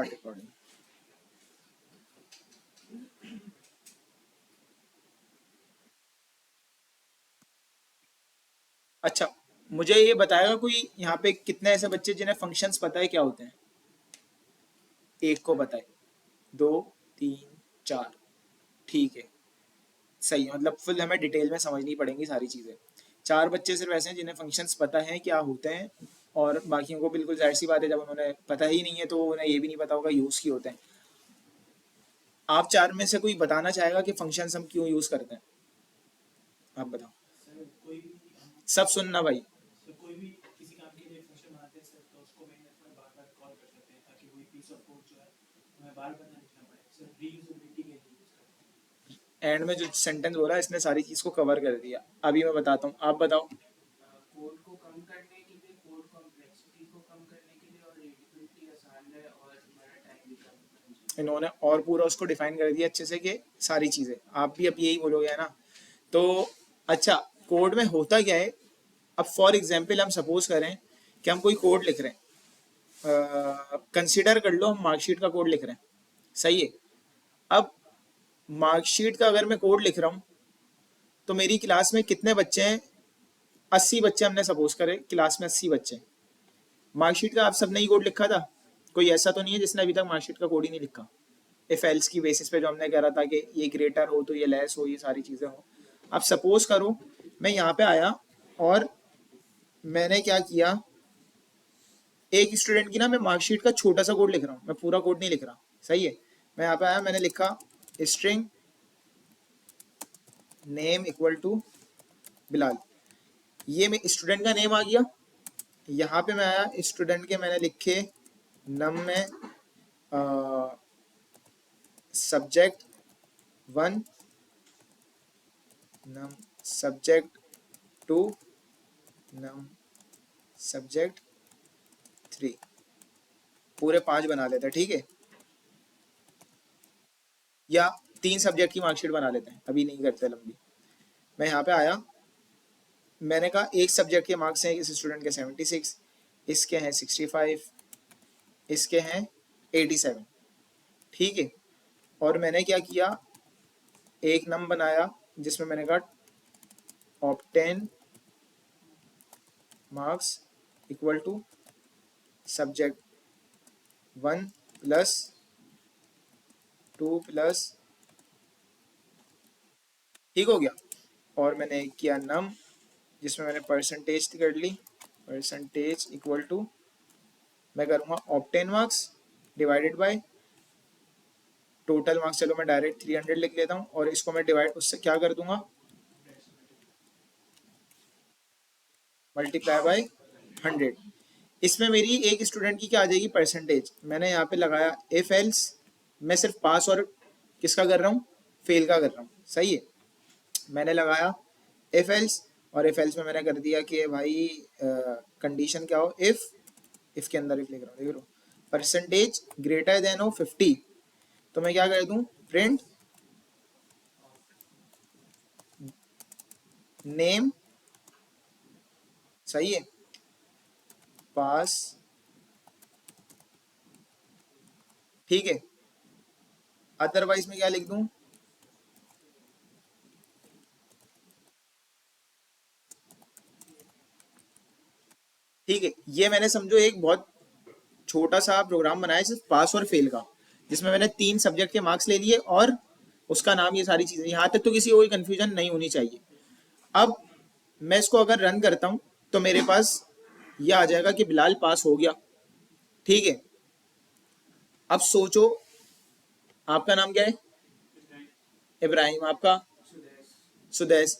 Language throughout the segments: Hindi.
Start recording. अच्छा, मुझे ये बताएगा कोई यहाँ पे कितने ऐसे बच्चे जिन्हें फंक्शंस पता है क्या होते हैं? एक को बताए, दो, तीन, चार। ठीक है, सही है, मतलब फुल हमें डिटेल में समझनी पड़ेंगी सारी चीज़ें। चार बच्चे सिर्फ ऐसे हैं जिन्हें फंक्शंस पता है क्या होते हैं, और बाकियों को बिल्कुल जाहिर सी बात है, जब उन्होंने पता ही नहीं है तो उन्हें ये भी नहीं पता होगा यूज़ क्यों होते हैं। आप चार में से कोई बताना चाहेगा कि फंक्शंस हम क्यों यूज़ करते हैं? आप बताओ। सब सुनना भाई। एंड में जो सेंटेंस बोला इसने सारी चीज को कवर कर दिया। अभी मैं बताता हूँ, आप बताओ। कोड को कम करने के लिए, कोड कॉम्प्लेक्सिटी को कम करने के लिए, और रीडेबिलिटी आसान है और हमारा टाइम भी कम करना चाहिए। इन्होंने और पूरा उसको डिफाइन कर दिया अच्छे से कि सारी चीजें। आप भी अब यही बोलोगे है ना? तो अच्छा, कोड में होता क्या है? अब फॉर एग्जाम्पल हम सपोज करें कि हम कोई कोड लिख रहे हैं, कंसिडर कर लो हम मार्कशीट का कोड लिख रहे हैं, सही है। अब मार्कशीट का अगर मैं कोड लिख रहा हूँ तो मेरी क्लास में कितने बच्चे हैं? 80 बच्चे हमने सपोज करे, क्लास में 80 बच्चे हैं। मार्कशीट का आप सबने ही कोड लिखा था? कोई ऐसा तो नहीं है जिसने अभी तक मार्कशीट का कोड ही नहीं लिखा? इफ एल्स की बेसिस पे जो हमने कह रहा था कि ये ग्रेटर हो तो ये लेस हो, ये सारी चीज़ें हो। अब सपोज करो मैं यहाँ पे आया और मैंने क्या किया, एक स्टूडेंट की ना मैं मार्कशीट का छोटा सा कोड लिख रहा हूँ, मैं पूरा कोड नहीं लिख रहा, सही है। मैं यहाँ पे आया, मैंने लिखा string name equal to Bilal. ये मैं स्टूडेंट का नेम आ गया। यहाँ पे मैं आया, स्टूडेंट के मैंने लिखे नम में सब्जेक्ट 1, नम सब्जेक्ट 2, नम सब्जेक्ट 3, पूरे 5 बना लेते हैं, ठीक है। या 3 सब्जेक्ट की मार्कशीट बना लेते हैं, अभी नहीं करते लंबी। मैं यहाँ पे आया, मैंने कहा एक सब्जेक्ट के मार्क्स हैं इस स्टूडेंट के 76, इसके हैं 65, इसके हैं 87, ठीक है। और मैंने क्या किया, एक नम बनाया जिसमें मैंने कहा obtain marks equal to subject 1 plus 2 plus, ठीक हो गया। और मैंने किया नम जिसमें मैंने परसेंटेज कर ली, परसेंटेज इक्वल टू मैं करूँगा obtain marks divided by total marks. चलो मैं डायरेक्ट 300 लिख लेता हूँ, और इसको मैं डिवाइड उससे क्या कर दूंगा, मल्टीप्लाई बाय 100। इसमें मेरी एक स्टूडेंट की क्या आ जाएगी, परसेंटेज। मैंने यहाँ पे लगाया इफ एल्स, मैं सिर्फ पास और किसका कर रहा हूँ, फेल का कर रहा हूँ, सही है। मैंने लगाया इफ एल्स, और इफ एल्स में मैंने कर दिया कि भाई कंडीशन क्या हो, इफ के अंदर इफ लिख रहा हूँ, देख लो परसेंटेज ग्रेटर देन हो 50, तो मैं क्या कर दूँ, प्रिंट नेम, सही है, पास, ठीक है। अदरवाइज में क्या लिख दूं, ठीक है। ये मैंने समझो एक बहुत छोटा सा प्रोग्राम बनाया सिर्फ पास और फेल का, जिसमें मैंने 3 सब्जेक्ट के मार्क्स ले लिए और उसका नाम, ये सारी चीजें। यहाँ तक तो किसी को कोई कंफ्यूजन नहीं होनी चाहिए। अब मैं इसको अगर रन करता हूँ तो मेरे पास ये आ जाएगा कि बिलाल पास हो गया, ठीक है। अब सोचो आपका नाम क्या है? इब्राहिम। आपका? सुदेश।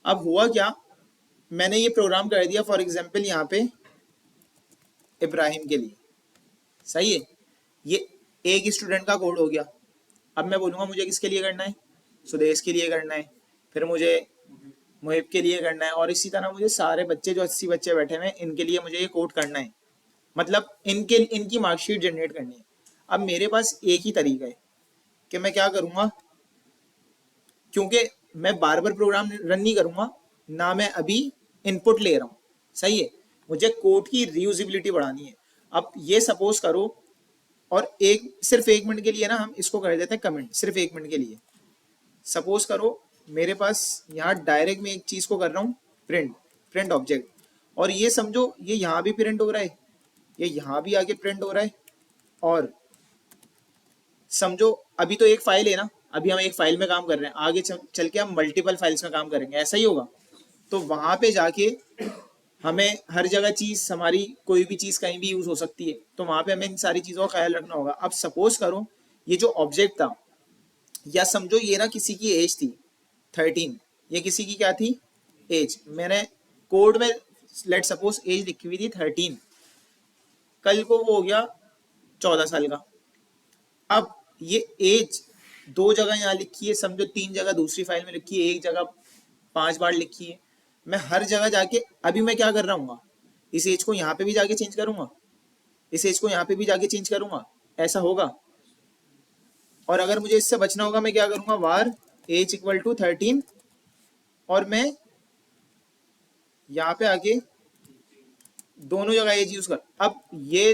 अब हुआ क्या, मैंने ये प्रोग्राम कर दिया फॉर एग्जाम्पल यहाँ पे इब्राहिम के लिए, सही है। ये एक स्टूडेंट का कोड हो गया। अब मैं बोलूँगा मुझे किसके लिए करना है, सुदेश के लिए करना है, फिर मुझे मुहिब के लिए करना है, और इसी तरह मुझे सारे बच्चे जो 80 बच्चे बैठे हुए हैं इनके लिए मुझे ये कोड करना है, मतलब इनकी मार्कशीट जनरेट करनी है। अब मेरे पास एक ही तरीका है कि मैं क्या करूँगा, क्योंकि मैं बार बार प्रोग्राम रन नहीं करूँगा ना, मैं अभी इनपुट ले रहा हूँ, सही है। मुझे कोड की रीयूजेबिलिटी बढ़ानी है। अब ये सपोज करो और एक सिर्फ 1 मिनट के लिए ना हम इसको कर देते हैं कमेंट, सिर्फ 1 मिनट के लिए। सपोज करो मेरे पास यहाँ डायरेक्ट में एक चीज को कर रहा हूँ प्रिंट, प्रिंट ऑब्जेक्ट, और ये समझो ये यहाँ भी प्रिंट हो रहा है, ये यहाँ भी आगे प्रिंट हो रहा है, और समझो अभी तो एक फाइल है ना, अभी हम एक फाइल में काम कर रहे हैं, आगे चल के हम मल्टीपल फाइल्स में काम करेंगे, ऐसा ही होगा। तो वहां पे जाके हमें हर जगह चीज, हमारी कोई भी चीज कहीं भी यूज हो सकती है, तो वहां पे हमें इन सारी चीजों का ख्याल रखना होगा। अब सपोज करो ये जो ऑब्जेक्ट था, या समझो ये ना किसी की एज थी 13, ये किसी की क्या थी एज, मैंने कोड में लेट सपोज एज लिखी हुई थी 13, कल को वो हो गया 14 साल का। अब ये एज दो जगह यहाँ लिखी है, समझो 3 जगह दूसरी फाइल में लिखी है, एक जगह 5 बार लिखी है, मैं हर जगह जाके अभी मैं क्या कर रहा हूँ, इस एज को यहाँ पे भी जाके चेंज करूंगा, इस एज को यहाँ पे भी जाके चेंज करूंगा, ऐसा होगा। और अगर मुझे इससे बचना होगा मैं क्या करूंगा, वार एज इक्वल टू 13, और मैं यहाँ पे आके दोनों जगह एज यूज कर। अब ये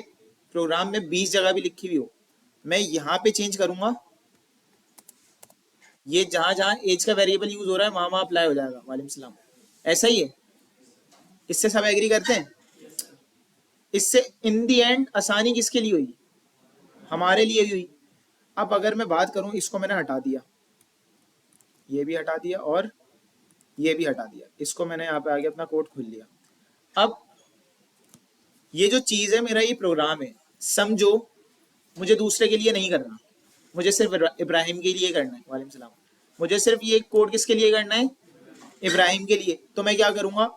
प्रोग्राम में 20 जगह भी लिखी हुई हो, मैं यहाँ पे चेंज करूंगा, ये जहां जहां एज का वेरिएबल यूज हो रहा है वहां वहां अप्लाई हो जाएगा। वालेकुम सलाम। ऐसा ही है, इससे सब एग्री करते हैं। इससे इन दी एंड आसानी किसके लिए हुई, हमारे लिए भी हुई। अब अगर मैं बात करूं, इसको मैंने हटा दिया, ये भी हटा दिया और ये भी हटा दिया, इसको मैंने यहाँ पे आगे अपना कोड खोल लिया। अब ये जो चीज है, मेरा ये प्रोग्राम है, समझो मुझे दूसरे के लिए नहीं करना, मुझे सिर्फ इब्राहिम के लिए करना है। वालेकुम सलाम। मुझे सिर्फ ये कोड किसके लिए करना है, इब्राहिम के लिए। तो मैं क्या करूंगा,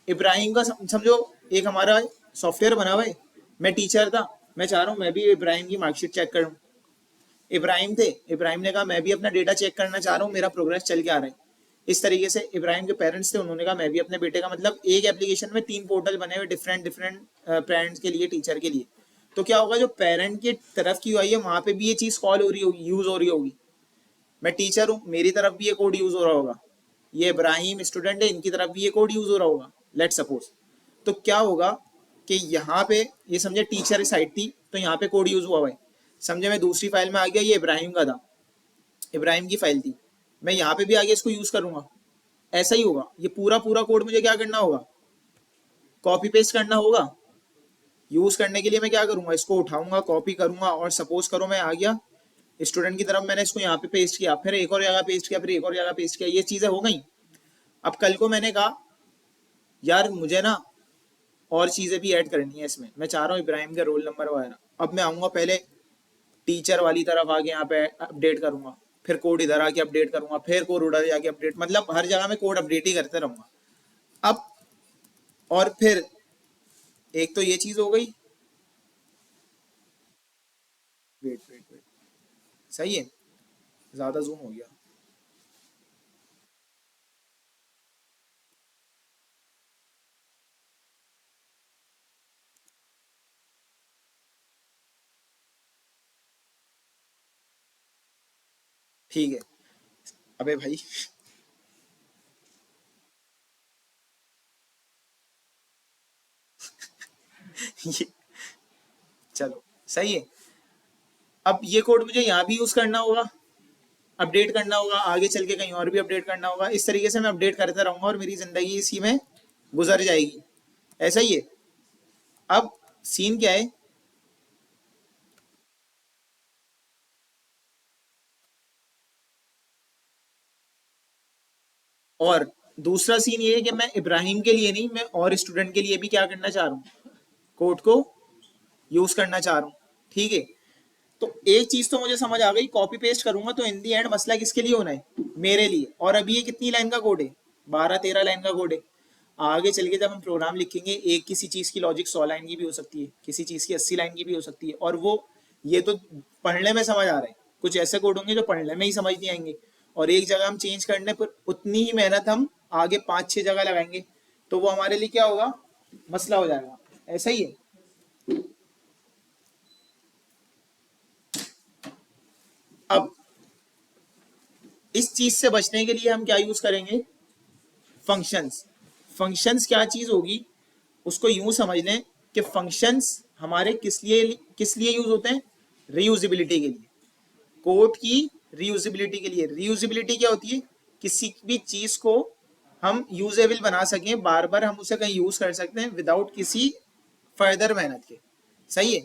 इब्राहिम का समझो एक हमारा सॉफ्टवेयर बना हुआ है, मैं टीचर था, मैं चाह रहा हूँ मैं भी इब्राहिम की मार्कशीट चेक करूँ। इब्राहिम थे, इब्राहिम ने कहा मैं भी अपना डेटा चेक करना चाह रहा हूँ, मेरा प्रोग्रेस चल के आ रहा है। इस तरीके से इब्राहिम के पेरेंट्स थे, उन्होंने कहा मैं भी अपने बेटे का, मतलब एक एप्लीकेशन में 3 पोर्टल बने हुए डिफरेंट डिफरेंट पेरेंट्स के लिए, टीचर के लिए। तो क्या होगा, जो पेरेंट की तरफ की हुई है वहां पे भी ये चीज कॉल हो रही होगी, यूज हो रही होगी। मैं टीचर हूँ, मेरी तरफ भी ये कोड यूज हो रहा होगा, ये इब्राहिम स्टूडेंट है, इनकी तरफ भी ये कोड यूज हो रहा होगा, लेट सपोज। तो क्या होगा कि यहाँ पे ये समझे टीचर साइड थी, तो यहाँ पे कोड यूज हुआ हुआ है। समझे मैं दूसरी फाइल में आ गया, ये इब्राहिम का था, इब्राहिम की फाइल थी, मैं यहाँ पे भी आगे इसको यूज करूंगा, ऐसा ही होगा। ये पूरा पूरा कोड मुझे क्या करना होगा, कॉपी पेस्ट करना होगा। यूज करने के लिए मैं क्या करूंगा, इसको उठाऊंगा, कॉपी करूंगा, और सपोज करो मैं आ गया स्टूडेंट की तरफ, मैंने इसको यहाँ पे पेस्ट किया, फिर एक और जगह पेस्ट किया, फिर एक और जगह पेस्ट किया, ये चीजें हो गई। अब कल को मैंने कहा यार मुझे ना और चीजें भी ऐड करनी है इसमें, मैं चाह रहा हूँ इब्राहिम का रोल नंबर वगैरह। अब मैं आऊंगा पहले टीचर वाली तरफ आके यहाँ पे अपडेट करूंगा, फिर कोड इधर आके अपडेट करूंगा, फिर कोड उधर जाके अपडेट, मतलब हर जगह में कोड अपडेट ही करते रहूंगा। अब और फिर एक तो ये चीज हो गई, वेट वेट वेट, सही है, ज्यादा जूम हो गया। ठीक है, अबे भाई ये चलो सही है। अब ये कोड मुझे यहाँ भी यूज करना होगा, अपडेट करना होगा, आगे चल के कहीं और भी अपडेट करना होगा, इस तरीके से मैं अपडेट करता रहूंगा और मेरी जिंदगी इसी में गुजर जाएगी, ऐसा ही है। अब सीन क्या है, और दूसरा सीन ये है कि मैं इब्राहिम के लिए नहीं, मैं और स्टूडेंट के लिए भी क्या करना चाह रहा हूँ, कोड को यूज करना चाह रहा हूँ। ठीक है, तो एक चीज तो मुझे समझ आ गई, कॉपी पेस्ट करूंगा तो इन दी एंड मसला किसके लिए होना है, मेरे लिए। और अभी ये कितनी लाइन का कोड है, 12-13 लाइन का कोड है। आगे चल के जब हम प्रोग्राम लिखेंगे, एक किसी चीज की लॉजिक 100 लाइन की भी हो सकती है, किसी चीज की 80 लाइन की भी हो सकती है, और वो ये तो पढ़ने में समझ आ रहा है, कुछ ऐसे कोड होंगे जो पढ़ने में ही समझ नहीं आएंगे, और एक जगह हम चेंज करने पर उतनी ही मेहनत हम आगे 5-6 जगह लगाएंगे, तो वो हमारे लिए क्या होगा, मसला हो जाएगा, ऐसा ही है। अब इस चीज से बचने के लिए हम क्या यूज करेंगे, फंक्शंस। फंक्शंस क्या चीज होगी, उसको यूं समझ लें कि फंक्शंस हमारे किस लिए यूज होते हैं? रीयूजिबिलिटी के लिए, कोड की रीयूजिबिलिटी के लिए। रीयूजिबिलिटी क्या होती है? किसी भी चीज को हम यूजेबल बना सकें, बार बार हम उसे कहीं यूज कर सकते हैं विदाउट किसी फर्दर मेहनत के। सही है।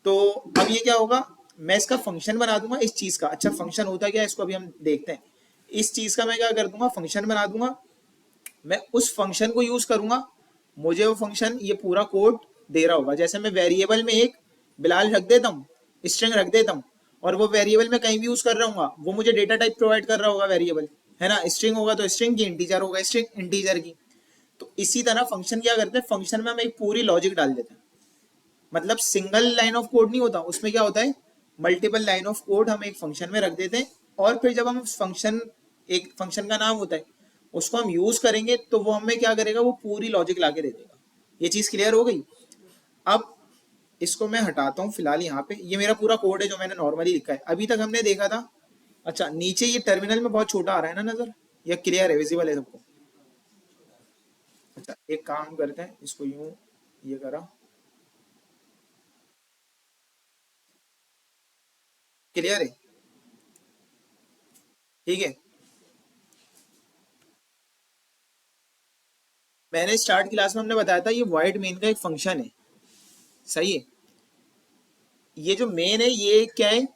तो अब ये क्या होगा, मैं इसका फंक्शन बना दूंगा इस चीज का। अच्छा फंक्शन होता क्या है इसको अभी हम देखते हैं। इस चीज का मैं क्या कर दूंगा, फंक्शन बना दूंगा। मैं उस फंक्शन को यूज करूंगा, मुझे वो फंक्शन ये पूरा कोड दे रहा होगा। जैसे मैं वेरिएबल में एक बिलाल रख देता हूँ, स्ट्रिंग रख देता हूँ, और वो वेरिएबल में कहीं भी यूज कर रहा हूँ, वो मुझे डेटा टाइप प्रोवाइड कर रहा होगा वेरिएबल, है ना। स्ट्रिंग होगा तो स्ट्रिंग की, इंटीजर होगा स्ट्रिंग इंटीजर की। तो इसी तरह फंक्शन क्या करते हैं, फंक्शन में हम एक पूरी लॉजिक डाल देते हैं। मतलब सिंगल लाइन ऑफ कोड नहीं होता उसमें, क्या होता है, मल्टीपल लाइन ऑफ कोड हम एक फंक्शन में रख देते हैं। और फिर जब हम उस फंक्शन, एक फंक्शन का नाम होता है, उसको हम यूज करेंगे तो वो हमें क्या करेगा, वो पूरी लॉजिक लाके दे देगा। ये चीज क्लियर हो गई। अब इसको मैं हटाता हूँ फिलहाल यहाँ पे। ये मेरा पूरा कोड है जो मैंने नॉर्मली लिखा है, अभी तक हमने देखा था। अच्छा नीचे ये टर्मिनल में बहुत छोटा आ रहा है ना नजर, या क्लियर है, विजिबल है सबको? अच्छा एक काम करते हैं, इसको यूं ये करा, क्लियर है, ठीक है। मैंने स्टार्ट क्लास में हमने बताया था ये वॉइड मेन का एक फंक्शन है। सही है। ये जो मेन है ये क्या है,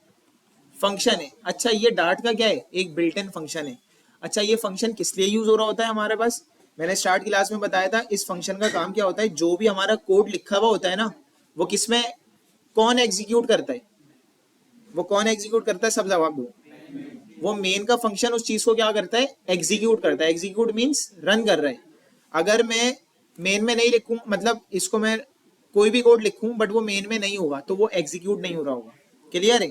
फंक्शन है। अच्छा ये डार्ट का क्या है, एक बिल्ट इन फंक्शन है। अच्छा ये फंक्शन किस लिए यूज हो रहा होता है हमारे पास, मैंने स्टार्ट क्लास में बताया था। इस फंक्शन का काम क्या होता है, जो भी हमारा कोड लिखा हुआ होता है ना, वो किसमें, कौन एग्जीक्यूट करता है, वो कौन एग्जीक्यूट करता है, सब जवाब दो। वो मेन का फंक्शन उस चीज को क्या करता है, एग्जीक्यूट करता है। एग्जीक्यूट मीन्स रन कर रहा है। अगर मैं मेन में नहीं लिखूं, मतलब इसको मैं कोई भी कोड लिखूं बट वो मेन में नहीं होगा तो वो एग्जीक्यूट नहीं हो रहा होगा। क्लियर है।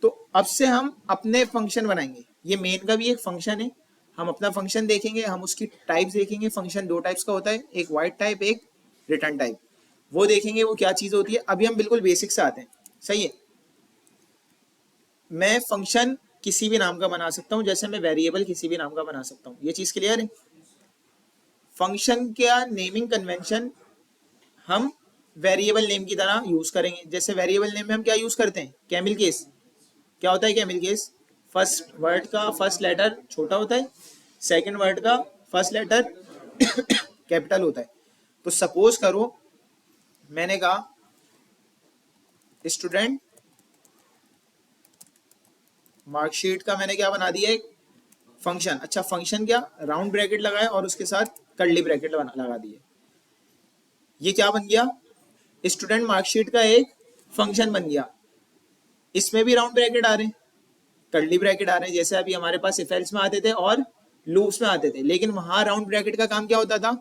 तो अब से हम अपने फंक्शन बनाएंगे। ये मेन का भी एक फंक्शन है, हम अपना फंक्शन देखेंगे, हम उसकी टाइप्स देखेंगे। फंक्शन दो टाइप्स का होता है, एक वाइड टाइप, एक रिटर्न टाइप। वो देखेंगे वो क्या चीज होती है। अभी हम बिल्कुल बेसिक से आते हैं। सही है। मैं फंक्शन किसी भी नाम का बना सकता हूं, जैसे मैं वेरिएबल किसी भी नाम का बना सकता हूं। ये चीज क्लियर है। फंक्शन का नेमिंग कन्वेंशन हम वेरिएबल नेम की तरह यूज करेंगे। जैसे वेरिएबल नेम में हम क्या यूज करते हैं, कैमिल केस। क्या होता है कैमिल केस, फर्स्ट वर्ड का फर्स्ट लेटर छोटा होता है, सेकंड वर्ड का फर्स्ट लेटर कैपिटल होता है। तो सपोज करो मैंने कहा स्टूडेंट मार्कशीट का मैंने क्या बना दिया, एक फंक्शन। अच्छा फंक्शन क्या, राउंड ब्रैकेट लगाए और उसके साथ कर्ली ब्रैकेट लगा दिए। ये क्या बन गया, स्टूडेंट मार्कशीट का एक फंक्शन बन गया। इसमें भी राउंड ब्रैकेट आ रहे हैं, कर्ली ब्रैकेट आ रहे हैं, जैसे अभी हमारे पास इफ एल्स में आते थे और लूप्स में आते थे। लेकिन वहां राउंड ब्रैकेट का काम क्या होता था,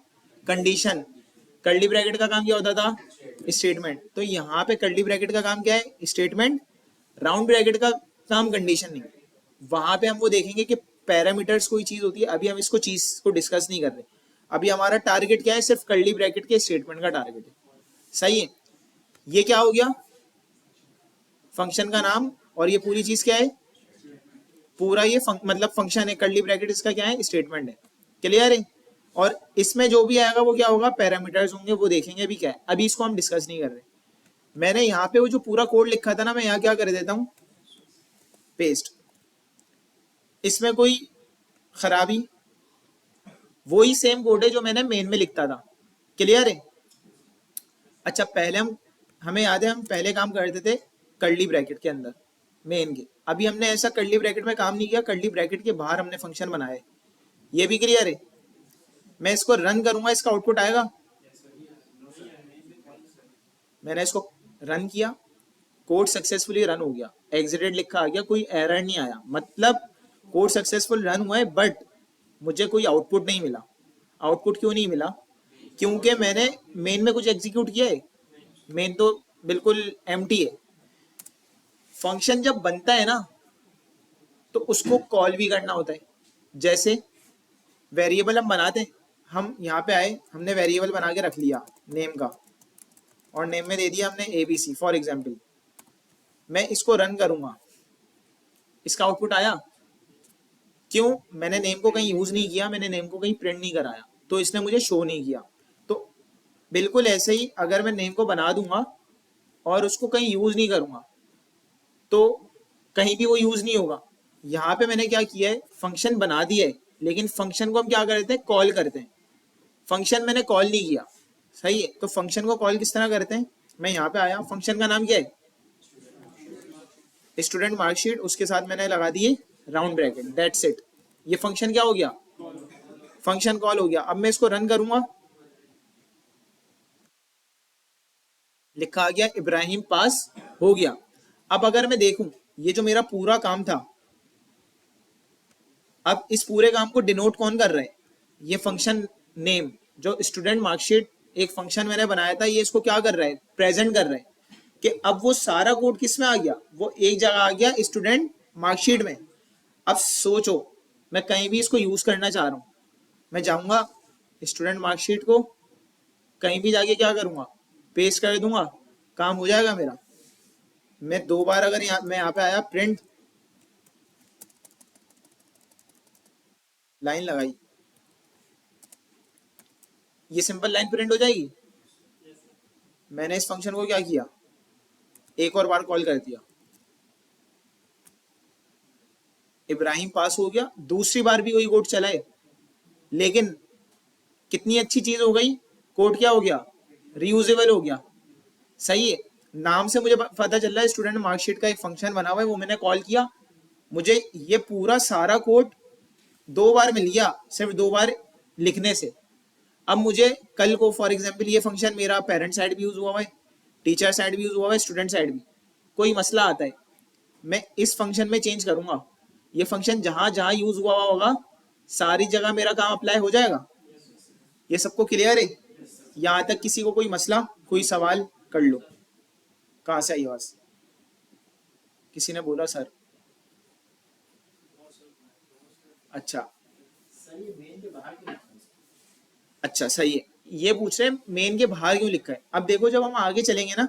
कंडीशन। कर्ली ब्रैकेट का काम क्या होता था, स्टेटमेंट। तो यहाँ पे कर्ली ब्रैकेट का काम क्या है, स्टेटमेंट। राउंड ब्रैकेट का काम कंडीशन नहीं। वहां पे हम वो देखेंगे कि पैरामीटर्स कोई चीज होती है। अभी हम इसको चीज को डिस्कस नहीं कर रहे। अभी हमारा टारगेट क्या है, सिर्फ कर्ली ब्रैकेट के स्टेटमेंट का टारगेट है। सही है। ये क्या हो गया, फंक्शन का नाम, और ये पूरी चीज क्या है, पूरा ये मतलब फंक्शन है। कर्ली ब्रैकेट इसका क्या है, स्टेटमेंट है। क्लियर है। और इसमें जो भी आएगा वो क्या होगा, पैरामीटर्स होंगे, वो देखेंगे अभी क्या है। अभी इसको हम डिस्कस नहीं कर रहे। मैंने यहाँ पे वो जो पूरा कोड लिखा था ना, मैं यहाँ क्या कर देता हूँ, पेस्ट। इसमें कोई खराबी, वही सेम कोड है जो मैंने मेन में लिखता था। क्लियर है। अच्छा पहले हमें याद है हम पहले काम करते थे कर्ली ब्रैकेट के अंदर मेन के। अभी हमने ऐसा कर्ली ब्रैकेट में काम नहीं किया, कर्ली ब्रैकेट के बाहर हमने फंक्शन बनाए। ये भी क्लियर है। मैं इसको रन करूंगा, इसका आउटपुट आएगा। मैंने इसको रन किया, कोड सक्सेसफुली रन हो गया, एग्जिटेड लिखा आ गया, कोई एरर नहीं आया। मतलब कोड सक्सेसफुल रन हुआ है बट मुझे कोई आउटपुट नहीं मिला। आउटपुट क्यों नहीं मिला, क्योंकि मैंने मेन में कुछ एग्जीक्यूट किया है। मेन तो बिल्कुल एम्प्टी है। फंक्शन जब बनता है ना तो उसको कॉल भी करना होता है। जैसे वेरिएबल हम बनाते हैं, हम यहाँ पे आए, हमने वेरिएबल बना के रख लिया नेम का, और नेम में दे दिया हमने एबीसी फॉर एग्जाम्पल। मैं इसको रन करूंगा, इसका आउटपुट आया। क्यों, मैंने नेम को कहीं यूज नहीं किया, मैंने नेम को कहीं प्रिंट नहीं कराया, तो इसने मुझे शो नहीं किया। तो बिल्कुल ऐसे ही अगर मैं नेम को बना दूंगा और उसको कहीं यूज नहीं करूंगा तो कहीं भी वो यूज नहीं होगा। यहाँ पे मैंने क्या किया है, फंक्शन बना दिया है, लेकिन फंक्शन को हम क्या करते हैं, कॉल करते हैं। फंक्शन मैंने कॉल नहीं किया, सही है। तो फंक्शन को कॉल किस तरह करते हैं, मैं यहाँ पे आया, फंक्शन का नाम क्या है, स्टूडेंट मार्कशीट, उसके साथ मैंने लगा दिए राउंड ब्रैकेट, दैट्स इट। ये फंक्शन क्या हो गया, फंक्शन कॉल हो गया। अब मैं इसको रन करूंगा, लिखा आ गया इब्राहिम पास हो गया। अब अगर मैं देखूं, ये जो मेरा पूरा काम था, अब इस पूरे काम को डिनोट कौन कर रहा है, ये फंक्शन नेम, जो स्टूडेंट मार्कशीट एक फंक्शन मैंने बनाया था, ये इसको क्या कर रहा है, प्रेजेंट कर रहा है। कि अब वो सारा कोड किस में आ गया, वो एक जगह आ गया स्टूडेंट मार्कशीट में। अब सोचो, मैं कहीं भी इसको यूज करना चाह रहा हूं, मैं जाऊंगा स्टूडेंट मार्कशीट को कहीं भी जाके क्या करूंगा, पेस्ट कर दूंगा, काम हो जाएगा मेरा। मैं दो बार अगर मैं यहाँ पे आया, प्रिंट लाइन लगाई, ये सिंपल लाइन प्रिंट हो जाएगी। मैंने इस फंक्शन को क्या किया, एक और बार कॉल कर दिया, इब्राहिम पास हो गया, दूसरी बार भी वही कोड चलाए, लेकिन कितनी अच्छी चीज हो गई, कोड क्या हो गया, रीयूजेबल हो गया। सही है, नाम से मुझे पता चल रहा है स्टूडेंट मार्कशीट का एक फंक्शन बना हुआ है, वो मैंने कॉल किया, मुझे ये पूरा सारा कोड दो बार मिल गया, सिर्फ दो बार लिखने से। अब मुझे कल को फॉर एग्जाम्पल ये फंक्शन मेरा पेरेंट साइड भी यूज हुआ है, टीचर साइड भी यूज हुआ है, स्टूडेंट साइड भी, कोई मसला आता है, मैं इस फंक्शन में चेंज करूंगा, ये फंक्शन जहां जहां यूज हुआ होगा सारी जगह मेरा काम अप्लाई हो जाएगा। ये सबको क्लियर है, यहाँ तक किसी को कोई मसला, कोई सवाल कर लो। कहाँ से आई आवाज, किसी ने बोला सर, अच्छा अच्छा सही है। ये पूछ रहे हैं मेन के बाहर क्यों लिखा है। अब देखो, जब हम आगे चलेंगे ना,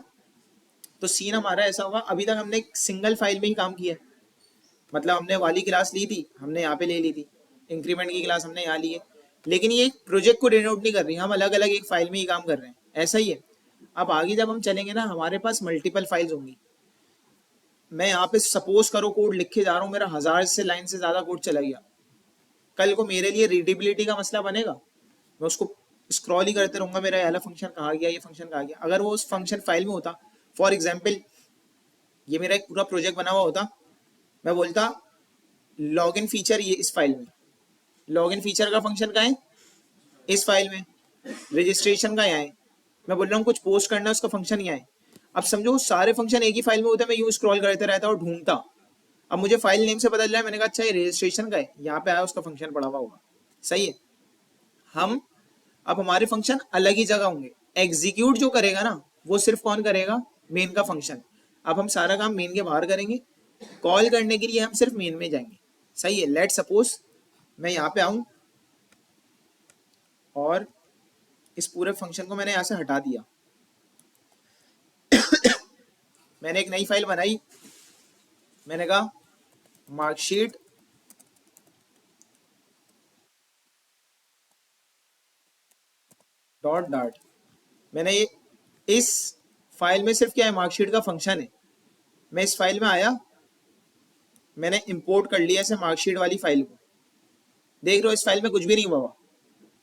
तो सीन हमारा ऐसा होगा, अभी तक हमने एक सिंगल फाइल में ही काम किया है, मतलब हमने वाली क्लास ली थी, हमने यहाँ पे ले ली थी, इंक्रीमेंट की क्लास हमने यहाँ ली है, लेकिन ये एक प्रोजेक्ट को डिनोट नहीं कर रही, हम अलग अलग एक फाइल में ही काम कर रहे हैं, ऐसा ही है। अब आगे जब हम चलेंगे ना, हमारे पास मल्टीपल फाइल्स होंगी। मैं यहाँ पे सपोज करो कोड लिख के जा रहा हूँ, मेरा 1000 से लाइन से ज्यादा कोड चला गया, कल को मेरे लिए रीडेबिलिटी का मसला बनेगा, मैं उसको स्क्रॉल ही करते रहूंगा, मेरा वाला फंक्शन कहाँ गया, ये फंक्शन कहाँ गया। अगर वो उस फंक्शन फाइल में होता, फॉर एग्जाम्पल ये मेरा एक पूरा प्रोजेक्ट बना हुआ होता, मैं बोलता लॉग इन फीचर ये इस फाइल में, लॉग इन फीचर का फंक्शन कहाँ है, इस फाइल में, रजिस्ट्रेशन का यहाँ है, मैं बोल रहा हूँ कुछ पोस्ट करना है, उसका फंक्शन यहाँ है। अब समझो सारे फंक्शन एक ही फाइल में होते हैं, मैं यूं स्क्रॉल करते रहता और ढूंढता। अब मुझे फाइल नेम से पता चला, मैंने कहा अच्छा ये रजिस्ट्रेशन का है, यहाँ पे आया उसका फंक्शन पड़ा हुआ होगा। सही है, हम अब हमारे फंक्शन अलग ही जगह होंगे, एग्जीक्यूट जो करेगा ना वो सिर्फ कौन करेगा, मेन का फंक्शन। अब हम सारा काम मेन के बाहर करेंगे, कॉल करने के लिए हम सिर्फ मेन में जाएंगे। सही है, लेट सपोज मैं यहाँ पे आऊं और इस पूरे फंक्शन को मैंने यहाँ से हटा दिया, मैंने एक नई फाइल बनाई, मैंने कहा मार्कशीट डॉट डॉट, मैंने ये इस फाइल में सिर्फ क्या है, मार्कशीट का फंक्शन है। मैं इस फाइल में आया, मैंने इंपोर्ट कर लिया ऐसे मार्कशीट वाली फाइल को, देख रहे हो इस फाइल में कुछ भी नहीं हुआ,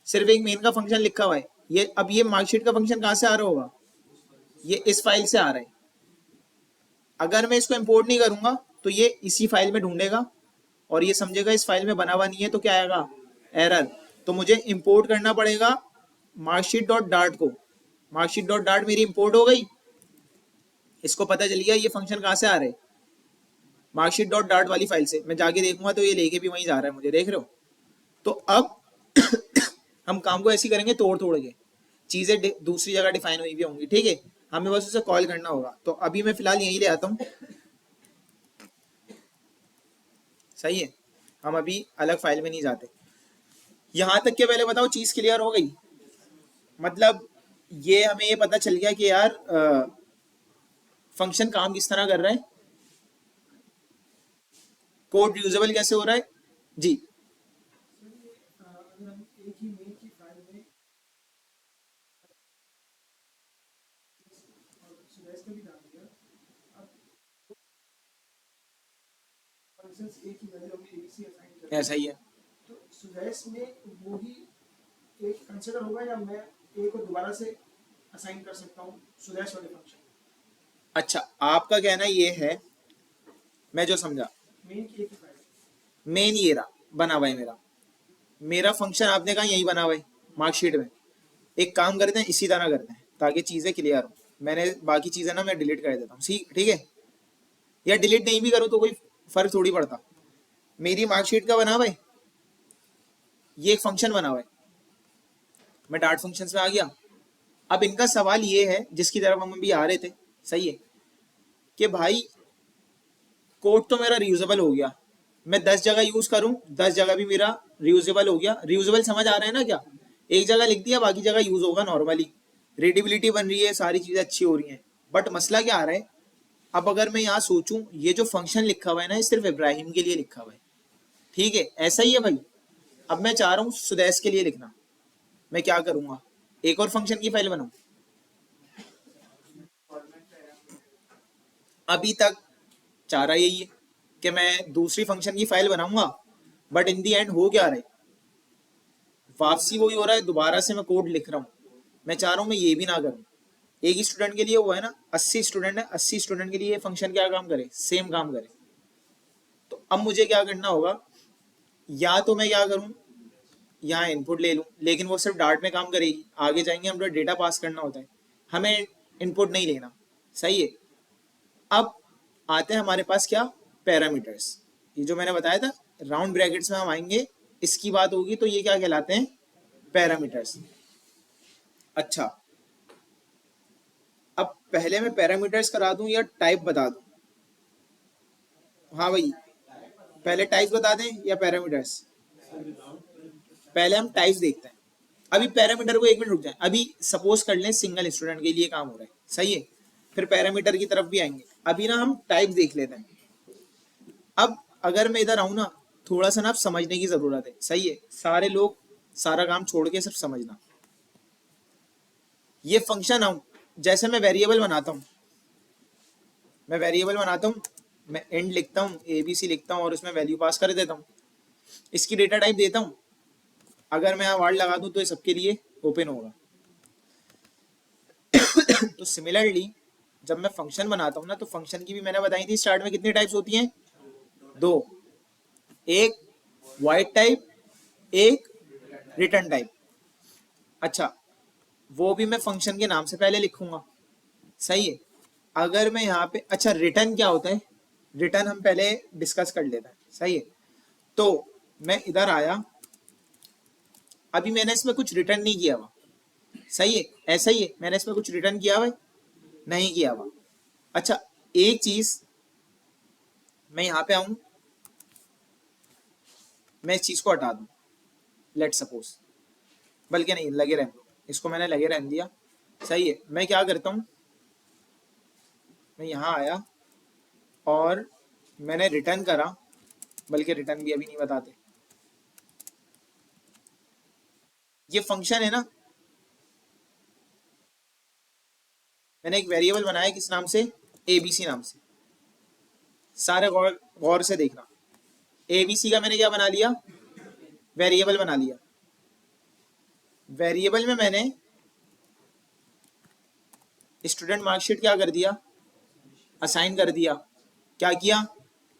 सिर्फ एक मेन का फंक्शन लिखा हुआ है। ये अब ये मार्कशीट का फंक्शन कहाँ से आ रहा होगा, ये इस फाइल से आ रहा है। अगर मैं इसको इंपोर्ट नहीं करूंगा तो ये इसी फाइल में ढूंढेगा और ये समझेगा इस फाइल में बना हुआ नहीं है, तो क्या आएगा, एरर। तो मुझे इंपोर्ट करना पड़ेगा मार्कशीट डॉट डार्ट को, मार्कशीट डॉट डार्ट मेरी इंपोर्ट हो गई, इसको पता चल गया ये फंक्शन कहाँ से आ रहे, मार्कशीट डॉट डार्ट वाली फाइल से। मैं जाके देखूंगा तो ये लेके भी वहीं जा रहा है मुझे, देख रहे हो। तो अब हम काम को ऐसे करेंगे, तोड़ तोड़ के, चीजें दूसरी जगह डिफाइन हुई भी होंगी, ठीक है, हमें बस उसे कॉल करना होगा। तो अभी मैं फिलहाल यहीं ले आता हूँ, सही है, हम अभी अलग फाइल में नहीं जाते। यहां तक के पहले बताओ चीज क्लियर हो गई, मतलब ये हमें ये पता चल गया कि यार फंक्शन काम किस तरह कर रहा है, कोड यूजेबल कैसे हो रहा है जी। अगर हम एक ही मेल की फाइल में और सुरेश को भी डाल दें फंक्शंस एक ही वैल्यू हमने एबीसी असाइन कर ऐसा ही है। तो सुजैस में वो ही एक कंसिडर होगा या मैं ए को दोबारा से असाइन कर सकता हूँ सुजैस वाले फंक्शन अच्छा, आपका कहना ये है, मैं जो समझा, मेन की एक ही फाइल मेन ये रहा बना हुआ है मेरा, मेरा फंक्शन आपने कहा यही बना हुआ है मार्कशीट में। एक काम करते हैं, इसी तरह करते हैं ताकि चीजें क्लियर हो। मैंने बाकी चीजें ना मैं डिलीट कर देता हूँ, ठीक है, या डिलीट नहीं भी करूँ तो कोई फर्क थोड़ी पड़ता। मेरी मार्कशीट का बना हुआ है, ये एक फंक्शन बना हुआ है, मैं डार्ट फंक्शंस में आ गया। अब इनका सवाल ये है जिसकी तरफ हम अभी आ रहे थे, सही है, कि भाई कोड तो मेरा रियूजेबल हो गया, मैं 10 जगह यूज करूं 10 जगह भी मेरा रियूजेबल हो गया। रियूजेबल समझ आ रहा है ना क्या? एक जगह लिख दिया, बाकी जगह यूज होगा नॉर्मली, रीडेबिलिटी बन रही है, सारी चीजें अच्छी हो रही हैं। बट मसला क्या आ रहा है, अब अगर मैं यहाँ सोचूं, ये जो फंक्शन लिखा हुआ है ना, ये सिर्फ इब्राहिम के लिए लिखा हुआ है, ठीक है, ऐसा ही है भाई। अब मैं चाह रहा हूँ सुदैस के लिए लिखना, मैं क्या करूंगा, एक और फंक्शन की फाइल बनाऊं। अभी तक चाह रहा यही है कि मैं दूसरी फंक्शन की फाइल बनाऊंगा, बट इन दी एंड हो क्या रहा है, वापसी वही हो रहा है, दोबारा से मैं कोड लिख रहा हूँ। मैं चाह रहा हूँ मैं ये भी ना करूँ। एक ही स्टूडेंट के लिए हुआ है ना, 80 स्टूडेंट है, 80 स्टूडेंट के लिए ये फंक्शन क्या काम करे, सेम काम करे। तो अब मुझे क्या करना होगा, या तो मैं क्या करूँ, यहाँ इनपुट ले लूँ, लेकिन वो सिर्फ डार्ट में काम करेगी, आगे जाएंगे हम तो डेटा पास करना होता है, हमें इनपुट नहीं लेना, सही है। अब आते हैं हमारे पास क्या, पैरामीटर्स। ये जो मैंने बताया था राउंड ब्रैकेट्स में हम आएंगे, इसकी बात होगी, तो ये क्या कहलाते हैं, पैरामीटर्स। अच्छा, अब पहले मैं पैरामीटर्स करा दूं या टाइप बता दूं? हाँ भाई, पहले टाइप बता दें या पैरामीटर्स? पहले हम टाइप्स देखते हैं। अभी पैरामीटर को एक मिनट रुक जाए, अभी सपोज कर लें सिंगल स्टूडेंट के लिए काम हो रहा है, सही है, फिर पैरामीटर की तरफ भी आएंगे। अभी ना हम टाइप देख लेते हैं। अब अगर मैं इधर आऊं ना, थोड़ा सा ना आप समझने की जरूरत है, सही है, सारे लोग सारा काम छोड़ के सिर्फ समझना। ये फंक्शन आऊं, जैसे मैं वेरिएबल बनाता हूं, मैं वेरिएबल बनाता हूं, मैं एंड लिखता हूं, एबीसी लिखता हूं और उसमें वैल्यू पास कर देता हूं, इसकी डेटा टाइप देता हूं। अगर मैं यहाँ वर्ड लगा दूं तो ये सबके लिए ओपन होगा। तो सिमिलरली जब मैं फंक्शन बनाता हूं ना, तो फंक्शन की भी मैंने बताई थी स्टार्ट में कितनी टाइप्स होती हैं, दो, एक वाइड टाइप, एक रिटर्न टाइप। अच्छा, वो भी मैं फंक्शन के नाम से पहले लिखूंगा, सही है। अगर मैं यहाँ पे, अच्छा रिटर्न क्या होता है, रिटर्न हम पहले डिस्कस कर लेते हैं, सही है। तो मैं इधर आया, अभी मैंने इसमें कुछ रिटर्न नहीं किया हुआ, सही है, ऐसा ही है, मैंने इसमें कुछ रिटर्न किया हुआ है, नहीं किया हुआ। अच्छा, एक चीज मैं यहाँ पे आऊं, मैं इस चीज को हटा दूं, लेट सपोज, बल्कि नहीं, लगे रहने दो, इसको मैंने लगे रहने दिया, सही है। मैं क्या करता हूं, मैं यहाँ आया और मैंने रिटर्न करा, बल्कि रिटर्न भी अभी नहीं बताते, ये फंक्शन है ना, मैंने एक वेरिएबल बनाया किस नाम से, एबीसी नाम से। सारे गौर गौर से देखना, एबीसी का मैंने क्या बना लिया, वेरिएबल बना लिया। वेरिएबल में मैंने स्टूडेंट मार्कशीट क्या कर दिया, असाइन कर दिया। क्या किया,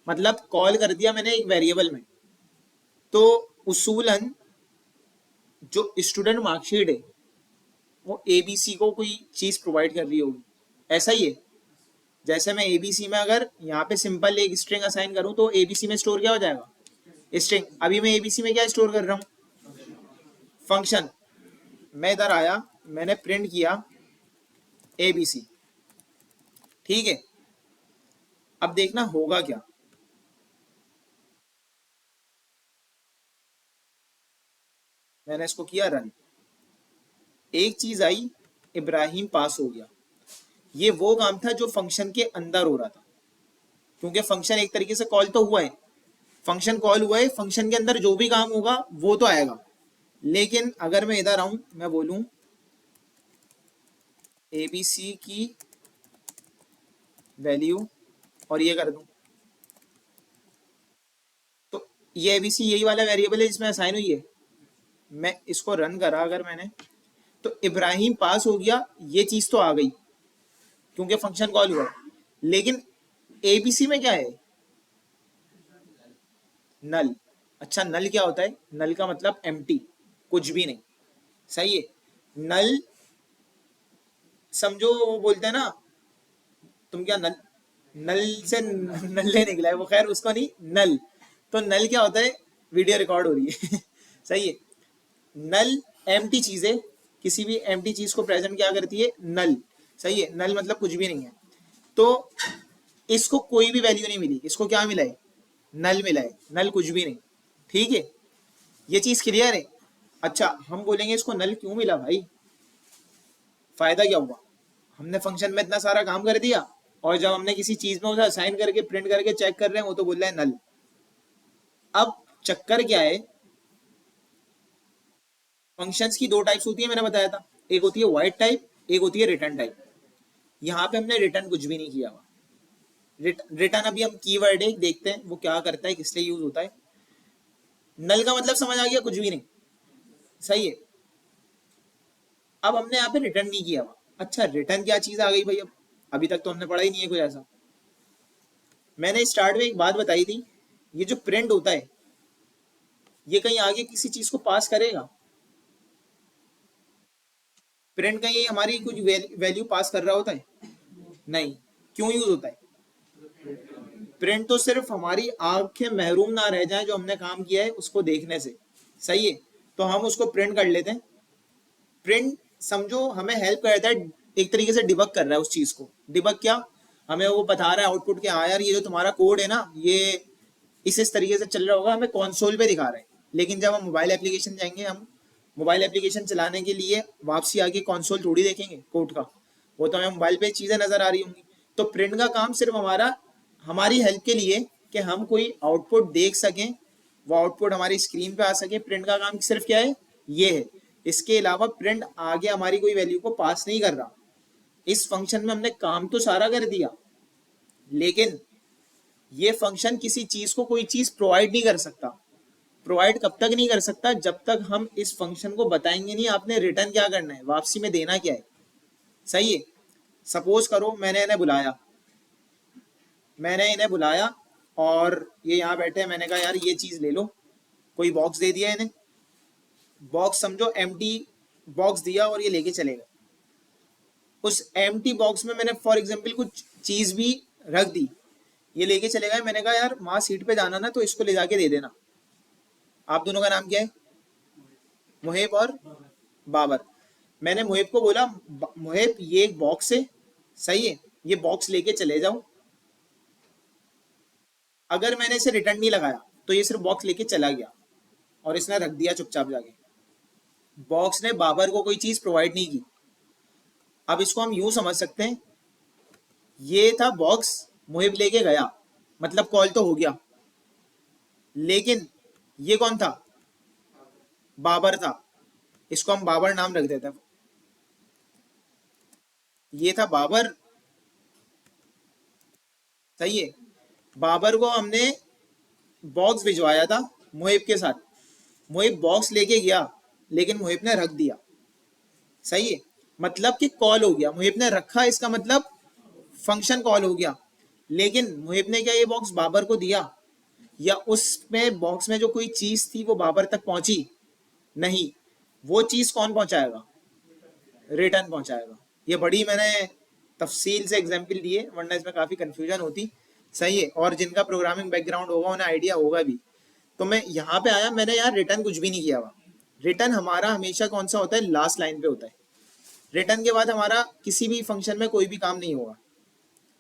मतलब कॉल कर दिया मैंने एक वेरिएबल में। तो उसूलन जो स्टूडेंट मार्कशीट है वो एबीसी को कोई चीज प्रोवाइड कर रही होगी, ऐसा ही है। जैसे मैं एबीसी में अगर यहाँ पे सिंपल एक स्ट्रिंग असाइन करूं, तो एबीसी में स्टोर क्या हो जाएगा, स्ट्रिंग। अभी मैं एबीसी में क्या स्टोर कर रहा हूँ, फंक्शन। मैं इधर आया, मैंने प्रिंट किया एबीसी, ठीक है। अब देखना होगा क्या, मैंने इसको किया रन, एक चीज आई, इब्राहिम पास हो गया। ये वो काम था जो फंक्शन के अंदर हो रहा था, क्योंकि फंक्शन एक तरीके से कॉल तो हुआ है, फंक्शन कॉल हुआ है, फंक्शन के अंदर जो भी काम होगा वो तो आएगा। लेकिन अगर मैं इधर आऊं, मैं बोलूं एबीसी की वैल्यू और ये कर दूं, ये एबीसी यही वाला वेरिएबल है जिसमें असाइन हुई है। मैं इसको रन करा अगर मैंने, तो इब्राहिम पास हो गया, ये चीज तो आ गई क्योंकि फंक्शन कॉल हुआ। लेकिन एबीसी में क्या है? नल। अच्छा, नल क्या होता है? नल का मतलब एम्प्टी, कुछ भी नहीं। सही है। नल समझो, वो बोलते हैं ना, तुम क्या नल, नल से नल्ले निकला है वो, खैर उसको नहीं, नल। तो नल क्या होता है? वीडियो रिकॉर्ड हो रही है सही है। नल एम्प्टी चीज है, किसी भी एम्प्टी चीज को प्रेजेंट क्या करती है? नल। सही है। नल मतलब कुछ भी नहीं है। तो इसको कोई भी वैल्यू नहीं मिली, इसको क्या मिला है? नल मिला है। नल कुछ भी नहीं। ठीक है, ये चीज क्लियर है। अच्छा, हम बोलेंगे इसको नल क्यों मिला भाई? फायदा क्या हुआ? हमने फंक्शन में इतना सारा काम कर दिया, और जब हमने किसी चीज में उसे असाइन करके प्रिंट करके चेक कर रहे हैं, वो तो बोल रहा है नल। अब चक्कर क्या है, फंक्शंस की दो टाइप्स होती है, मैंने बताया था। एक होती है वाइड टाइप, एक होती है रिटर्न टाइप। यहाँ पे हमने रिटर्न कुछ भी नहीं किया हुआ। रिटर्न अभी हम कीवर्ड है, देखते हैं वो क्या करता है, किस लिए यूज होता है। नल का मतलब समझ आ गया, कुछ भी नहीं। सही है। अब हमने यहाँ पे रिटर्न नहीं किया हुआ। अच्छा, रिटर्न क्या चीज आ गई भाई? अब अभी तक तो हमने पढ़ा ही नहीं है कुछ ऐसा। मैंने स्टार्ट में एक बात बताई थी, ये जो प्रिंट होता है, ये कहीं आगे किसी चीज को पास करेगा? प्रिंट कहीं हमारी कुछ वैल्यू पास कर रहा होता है? नहीं। क्यों यूज होता है? प्रिंट तो सिर्फ हमारी आंखें महरूम ना रह जाएं जो हमने काम किया है उसको देखने से। सही है। तो हम उसको प्रिंट कर लेते हैं। प्रिंट समझो हमें हेल्प करता है, एक तरीके से डिबग कर रहा है उस चीज को। डिबग क्या? हमें वो बता रहा है आउटपुट के, हाँ यार ये जो तुम्हारा कोड है ना, ये इस तरीके से चल रहा होगा, हमें कंसोल पे दिखा रहे हैं। लेकिन जब हम मोबाइल एप्लीकेशन जाएंगे, हम मोबाइल एप्लीकेशन चलाने के लिए वापसी आके कंसोल थोड़ी देखेंगे कोड का, वो तो हमें मोबाइल पे चीजें नजर आ रही होंगी। तो प्रिंट का काम सिर्फ हमारा, हमारी हेल्प के लिए, कि हम कोई आउटपुट देख सकें, वो आउटपुट हमारी स्क्रीन पे आ सके। प्रिंट का काम सिर्फ क्या है? ये है। इसके अलावा प्रिंट आगे हमारी कोई वैल्यू को पास नहीं कर रहा। इस फंक्शन में हमने काम तो सारा कर दिया, लेकिन ये फंक्शन किसी चीज को कोई चीज प्रोवाइड नहीं कर सकता। प्रोवाइड कब तक नहीं कर सकता? जब तक हम इस फंक्शन को बताएंगे नहीं आपने रिटर्न क्या करना है, वापसी में देना क्या है। सही है। सपोज करो मैंने इन्हें बुलाया और ये यहाँ बैठे हैं, मैंने कहा यार ये चीज ले लो, कोई बॉक्स दे दिया इन्हें। बॉक्स समझो एम्प्टी बॉक्स दिया और ये लेके चले गए। उस एम्प्टी बॉक्स में मैंने फॉर एग्जांपल कुछ चीज भी रख दी, ये लेके चले गए। मैंने कहा यार वहां सीट पे जाना ना, तो इसको ले जाके दे देना। आप दोनों का नाम क्या है? मुहेब और बाबर। मैंने मुहेब को बोला, मुहेब ये एक बॉक्स है, सही है, ये बॉक्स लेके चले जाओ। अगर मैंने इसे रिटर्न नहीं लगाया तो ये सिर्फ बॉक्स लेके चला गया और इसने रख दिया चुपचाप जाके। बॉक्स ने बाबर को कोई चीज प्रोवाइड नहीं की। अब इसको हम यूं समझ सकते हैं, ये था बॉक्स, मुहिब लेके गया, मतलब कॉल तो हो गया। लेकिन ये कौन था? बाबर था। इसको हम बाबर नाम रख देते हैं। ये था बाबर। सही है। बाबर को हमने बॉक्स भिजवाया था मुहिब के साथ। मुहिब बॉक्स लेके गया, लेकिन मुहिब ने रख दिया। सही है। मतलब कि कॉल हो गया, मुहिब ने रखा, इसका मतलब फंक्शन कॉल हो गया। लेकिन मुहिब ने क्या ये बॉक्स बाबर को दिया? या उसमें बॉक्स में जो कोई चीज थी वो बाबर तक पहुंची? नहीं। वो चीज कौन पहुंचाएगा? रिटर्न पहुंचाएगा। ये बड़ी मैंने तफसील से एग्जाम्पल दिए, वरना इसमें काफी कंफ्यूजन होती। सही है। और जिनका प्रोग्रामिंग बैकग्राउंड होगा उन्हें आइडिया होगा भी। तो मैं यहाँ पे आया, मैंने यार रिटर्न कुछ भी नहीं किया हुआ। रिटर्न हमारा हमेशा कौन सा होता है? लास्ट लाइन पे होता है। रिटर्न के बाद हमारा किसी भी फंक्शन में कोई भी काम नहीं होगा,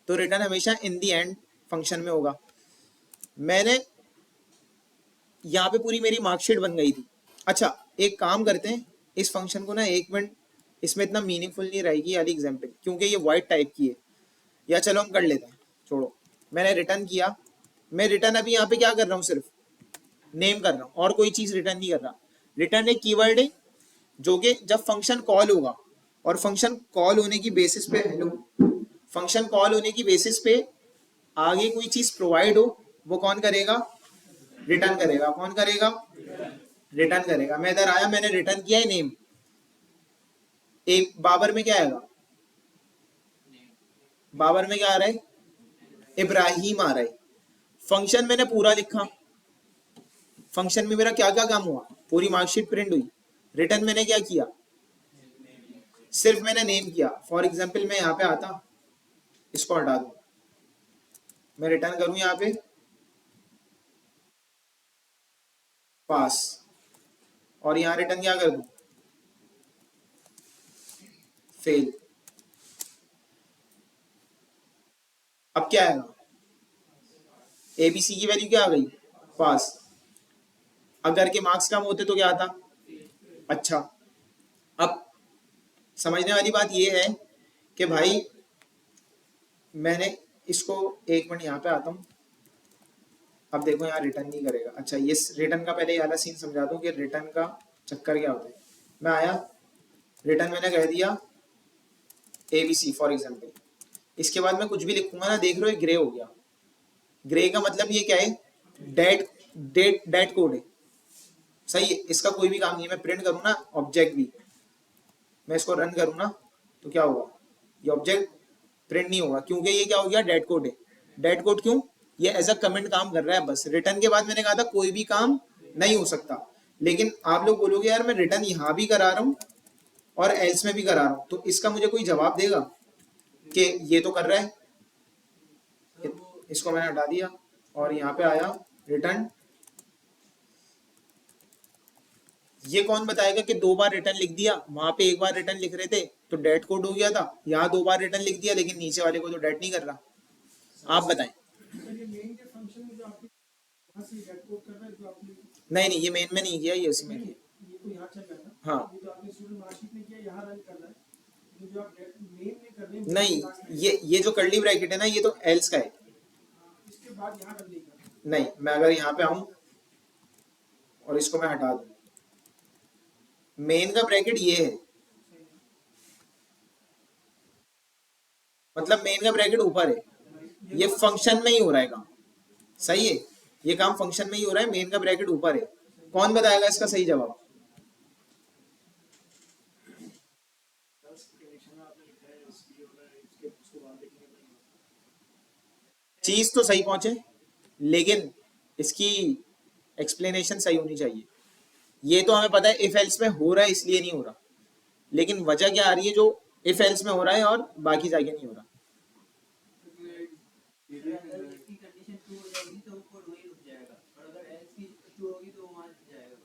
तो रिटर्न हमेशा इन दी एंड फंक्शन में होगा। मैंने यहाँ पे पूरी मेरी मार्कशीट बन गई थी। अच्छा, एक काम करते हैं, इस फंक्शन को ना 1 मिनट, इसमें इतना मीनिंगफुल नहीं रहेगी वाली एग्जाम्पल, क्योंकि ये वाइड टाइप की है। या चलो हम कर लेते हैं, छोड़ो। मैंने रिटर्न किया। मैं रिटर्न अभी यहाँ पे क्या कर रहा हूँ? सिर्फ नेम कर रहा हूँ, और कोई चीज रिटर्न नहीं कर रहा। रिटर्न एक कीवर्ड है जो कि जब फंक्शन कॉल होगा, और फंक्शन कॉल होने की बेसिस पे, हेलो, फंक्शन कॉल होने की बेसिस पे आगे कोई चीज प्रोवाइड हो, वो कौन करेगा? रिटर्न करेगा। कौन करेगा? रिटर्न करेगा। मैं इधर आया, मैंने रिटर्न किया है नेम। एक बाबर में क्या आएगा? बाबर में क्या आ रहा है? इब्राहिम आ रहा है। फंक्शन मैंने पूरा लिखा। फंक्शन में मेरा क्या क्या काम हुआ? पूरी मार्कशीट प्रिंट हुई। रिटर्न मैंने क्या किया? सिर्फ मैंने नेम किया। फॉर एग्जाम्पल मैं यहाँ पे आता, इसको हटा दूं, मैं रिटर्न करूं यहाँ पे पास, और यहाँ रिटर्न क्या कर दूं? फेल। अब क्या आएगा? एबीसी की वैल्यू क्या आ गई? पास। अगर के मार्क्स कम होते तो क्या आता? अच्छा, अब समझने वाली बात यह है कि भाई मैंने इसको, एक मिनट यहाँ पे आता हूँ। अब देखो यहाँ रिटर्न नहीं करेगा। अच्छा, ये रिटर्न का पहले ये वाला सीन समझा दूं कि रिटर्न का चक्कर क्या होता है। मैं आया, रिटर्न मैंने कह दिया एबीसी फॉर एग्जाम्पल। इसके बाद मैं कुछ भी लिखूंगा ना, देख रहे हो ग्रे हो गया। ग्रे का मतलब ये क्या है? डेट, डेट कोड है। सही है, इसका कोई भी काम नहीं है। मैं प्रिंट करूँ ना ऑब्जेक्ट भी, मैं इसको रन करूँ ना, तो क्या होगा? ये ऑब्जेक्ट प्रिंट नहीं होगा, क्योंकि ये क्या हो गया? डेट कोड है। डेट कोड क्यों? ये एज अ कमेंट काम कर रहा है बस। रिटर्न के बाद मैंने कहा था कोई भी काम नहीं हो सकता। लेकिन आप लोग बोलोगे यार मैं रिटर्न यहाँ भी करा रहा हूँ और एल्स में भी करा रहा हूँ, तो इसका मुझे कोई जवाब देगा कि ये तो कर रहा है? इसको मैंने हटा दिया और यहाँ पे आया रिटर्न। ये कौन बताएगा कि 2 बार रिटर्न लिख दिया? वहां पे 1 बार रिटर्न लिख रहे थे तो डेट कोड हो गया था, यहाँ 2 बार रिटर्न लिख दिया, लेकिन नीचे वाले को तो डेट नहीं कर रहा। आप बताएं। ये मेन के फंक्शन में जो आपने यहाँ से गेट कोड कर रहा है, जो आपने नहीं नहीं, ये मेन में नहीं किया, ये उसी में किया। ये तो यहाँ चल रहा है ना। हाँ, ये तो आपने स्टूडेंट मार्कशीट में किया, यहाँ रन कर रहा है। ये जो आप मेन में कर रहे हैं, नहीं, ये जो कर्ली ब्रैकेट है ना, ये तो एल्स का है। इसके बाद यहाँ रन नहीं करना। नहीं, मैं अगर यहाँ पे आऊं और इसको मैं हटा दूं, मेन का ब्रैकेट ये है, मतलब मेन का ब्रैकेट ऊपर है। ये फंक्शन में ही हो रहा है काम। सही है, ये काम फंक्शन में ही हो रहा है, मेन का ब्रैकेट ऊपर है। कौन बताएगा इसका सही जवाब? चीज तो सही पहुंचे, लेकिन इसकी एक्सप्लेनेशन सही होनी चाहिए। ये तो हमें पता है इफ एल्स में हो रहा है इसलिए नहीं हो रहा, लेकिन वजह क्या आ रही है जो इफ एल्स में हो रहा है और बाकी जगह नहीं हो रहा?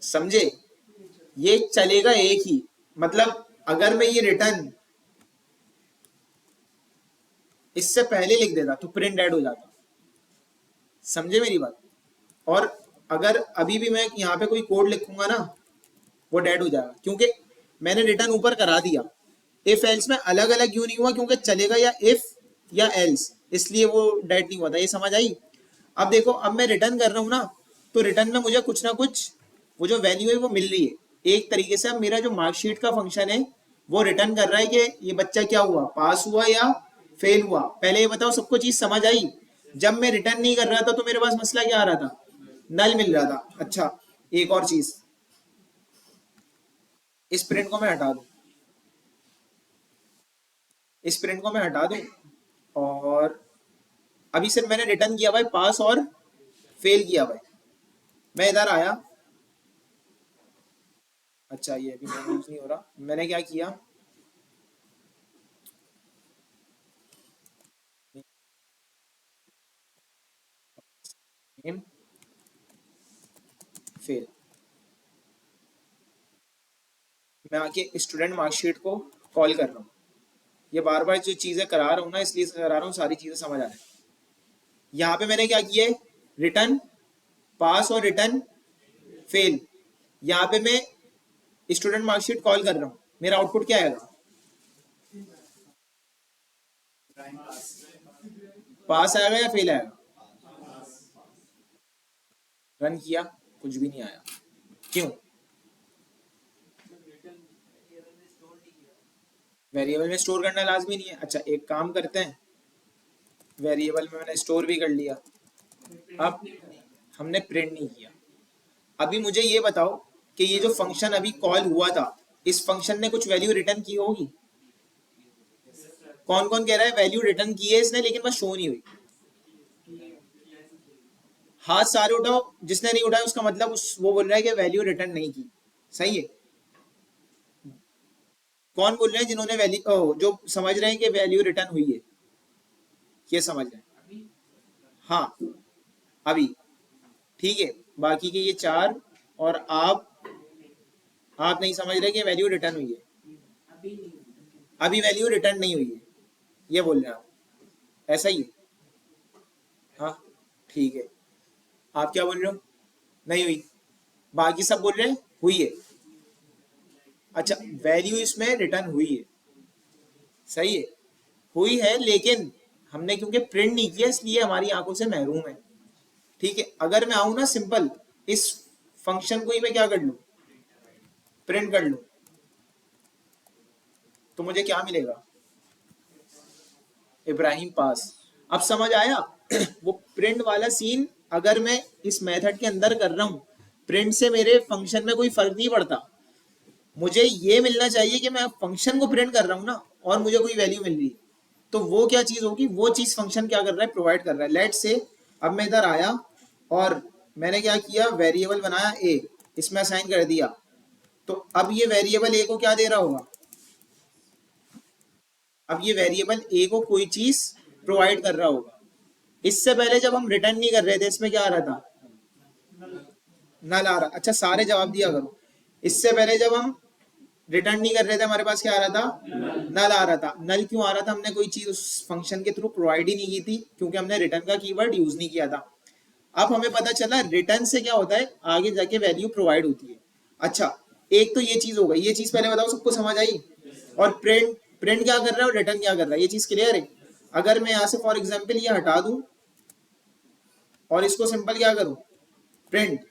समझे? ये चलेगा एक ही, मतलब अगर मैं ये रिटर्न इससे पहले लिख देता तो प्रिंट ऐड हो जाता। समझे मेरी बात? और अगर अभी भी मैं यहाँ पे कोई कोड लिखूंगा ना, वो डेड हो जाएगा, क्योंकि मैंने रिटर्न ऊपर करा दिया। इफ एल्स में अलग अलग क्यों नहीं हुआ? क्योंकि चलेगा या इफ या एल्स, इसलिए वो डेड नहीं हुआ था। ये समझ आई? अब देखो, अब मैं रिटर्न कर रहा हूँ ना, तो रिटर्न में मुझे कुछ ना कुछ वो जो वैल्यू है वो मिल रही है। एक तरीके से अब मेरा जो मार्कशीट का फंक्शन है वो रिटर्न कर रहा है कि ये बच्चा क्या हुआ, पास हुआ या फेल हुआ। पहले ये बताओ, सबको चीज समझ आई? जब मैं रिटर्न नहीं कर रहा था तो मेरे पास मसला क्या आ रहा था? नल मिल रहा था। अच्छा, एक और चीज, इस प्रिंट को मैं हटा दूं, इस प्रिंट को मैं हटा दूं, और अभी सिर्फ मैंने रिटर्न किया भाई पास और फेल किया भाई। मैं इधर आया, अच्छा ये अभी मेरा यूज नहीं हो रहा। मैंने क्या किया, नेम फेल। मैं आके स्टूडेंट मार्कशीट को कॉल कर रहा हूँ। ये बार बार जो चीजें करा रहा हूँ ना, इसलिए करा रहा हूँ, सारी चीजें समझ आ रही है। यहाँ पे मैंने क्या किया है, रिटर्न पास और रिटर्न फेल। यहाँ पे मैं स्टूडेंट मार्कशीट कॉल कर रहा हूँ, मेरा आउटपुट क्या आएगा? पास आएगा या फेल आएगा? रन किया, कुछ भी नहीं आया। क्यों? वेरिएबल में स्टोर करना लाजमी नहीं है। अच्छा, एक काम करते हैं, वेरिएबल में मैंने स्टोर भी कर लिया। अब हमने प्रिंट नहीं किया। अभी मुझे ये बताओ कि ये जो फंक्शन अभी कॉल हुआ था, इस फंक्शन ने कुछ वैल्यू रिटर्न की होगी? कौन कौन कह रहा है वैल्यू रिटर्न की है इसने, लेकिन बस शो नहीं हुई? हाथ सारे उठाओ, जिसने नहीं उठाया उसका मतलब वो बोल रहा है कि वैल्यू रिटर्न नहीं की। सही है। कौन बोल रहे हैं जिन्होंने वैल्यू जो समझ रहे हैं कि वैल्यू रिटर्न हुई है, ये समझ रहे हैं? अभी हाँ, अभी। ठीक है, बाकी के ये चार और आप नहीं समझ रहे कि वैल्यू रिटर्न हुई है। अभी नहीं। अभी वैल्यू रिटर्न नहीं हुई है, ये बोल रहे हैं आप? ऐसा ही है? हाँ, ठीक है। आप क्या बोल रहे हो? नहीं हुई। बाकी सब बोल रहे हैं हुई है। अच्छा, वैल्यू इसमें रिटर्न हुई है। सही है, हुई है, लेकिन हमने क्योंकि प्रिंट नहीं किया इसलिए हमारी आंखों से महरूम है। ठीक है, अगर मैं आऊं ना सिंपल इस फंक्शन को ही मैं क्या कर लूं, प्रिंट कर लूं, तो मुझे क्या मिलेगा? इब्राहिम पास। अब समझ आया? वो प्रिंट वाला सीन अगर मैं इस मेथड के अंदर कर रहा हूं, प्रिंट से मेरे फंक्शन में कोई फर्क नहीं पड़ता। मुझे ये मिलना चाहिए कि मैं फंक्शन को प्रिंट कर रहा हूं ना, और मुझे कोई वैल्यू मिल रही है, तो वो क्या चीज होगी? वो चीज फंक्शन क्या कर रहा है? प्रोवाइड कर रहा है। लेट से अब मैं इधर आया और मैंने क्या किया, वेरिएबल बनाया ए, इसमें असाइन कर दिया, तो अब ये वेरिएबल ए को क्या दे रहा होगा? अब ये वेरिएबल ए को कोई चीज प्रोवाइड कर रहा होगा। इससे पहले जब हम रिटर्न नहीं कर रहे थे, इसमें क्या आ रहा था? नल आ रहा। अच्छा, सारे जवाब दिया करो। इससे पहले जब हम रिटर्न नहीं कर रहे थे, हमारे पास क्या आ रहा था? नल आ रहा था। नल क्यों आ रहा था? हमने कोई चीज उस फंक्शन के थ्रू प्रोवाइड ही नहीं की थी, क्योंकि हमने रिटर्न का कीवर्ड यूज नहीं किया था। अब हमें पता चला रिटर्न से क्या होता है, आगे जाके वैल्यू प्रोवाइड होती है। अच्छा, एक तो ये चीज हो गई। ये चीज पहले बताओ सबको समझ आई? और प्रिंट, प्रिंट क्या कर रहा है और रिटर्न क्या कर रहा है, ये चीज क्लियर है? अगर मैं यहाँ से फॉर एग्जाम्पल ये हटा दूं और इसको सिंपल क्या करूं, प्रिंट,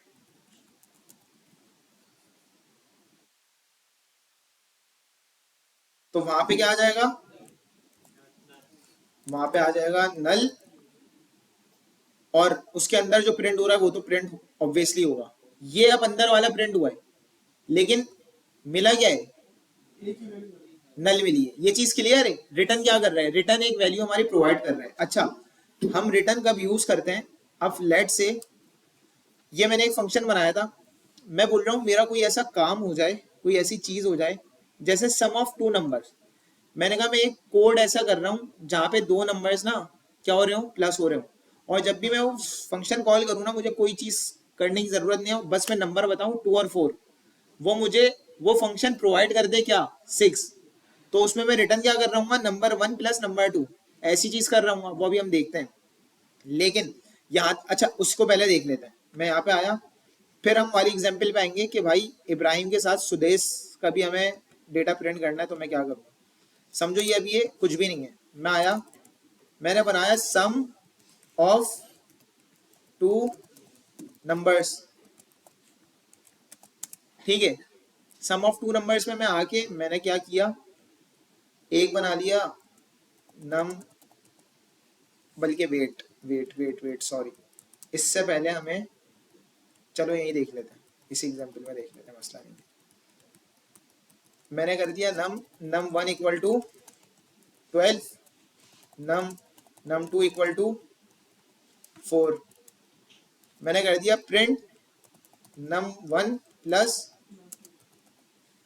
तो वहां पे क्या आ जाएगा? वहां पे आ जाएगा नल, और उसके अंदर जो प्रिंट हो रहा है वो तो प्रिंट ऑब्वियसली होगा। ये अब अंदर वाला प्रिंट हुआ है, लेकिन मिला क्या है? एक ही वैल्यू बनी। नल मिली है। ये चीज क्लियर है? रिटर्न क्या कर रहा है? रिटर्न एक वैल्यू हमारी प्रोवाइड कर रहा है। अच्छा, हम रिटर्न कब यूज करते हैं? अब लेट से ये मैंने एक फंक्शन बनाया था, मैं बोल रहा हूँ मेरा कोई ऐसा काम हो जाए, कोई ऐसी चीज हो जाए जैसे सम ऑफ टू नंबर्स। मैंने कहा मैं एक कोड ऐसा कर रहा हूँ जहाँ पे दो नंबर्स ना क्या हो रहे हो, प्लस हो रहे हो, और जब भी मैं वो फंक्शन कॉल करूँ ना, मुझे कोई चीज करने की जरूरत नहीं है, बस मैं नंबर बताऊँ 2 और 4, वो मुझे वो फंक्शन प्रोवाइड कर दे क्या, 6। तो उसमें मैं रिटर्न क्या कर रहा हूँ, नंबर 1 प्लस नंबर 2, ऐसी चीज कर रहा हूँ, वो अभी हम देखते हैं। लेकिन यहाँ, अच्छा उसको पहले देख लेते हैं। मैं यहाँ पे आया, फिर हम वाली एग्जाम्पल पे आएंगे कि भाई इब्राहिम के साथ सुदेश का भी हमें डेटा प्रिंट करना है, तो मैं क्या करूँगा। समझो ये अभी ये कुछ भी नहीं है। मैं आया, मैंने बनाया सम ऑफ टू नंबर्स। ठीक है, सम ऑफ टू नंबर्स में मैं आके मैंने क्या किया, एक बना लिया नम, बल्कि wait wait wait wait sorry, इससे पहले हमें, चलो यही देख लेते हैं, इसी एग्जाम्पल में देख लेते हैं, मसला नहीं। मैंने कर दिया num1 equal to 12, num2 equal to 4। मैंने कर दिया प्रिंट num1 प्लस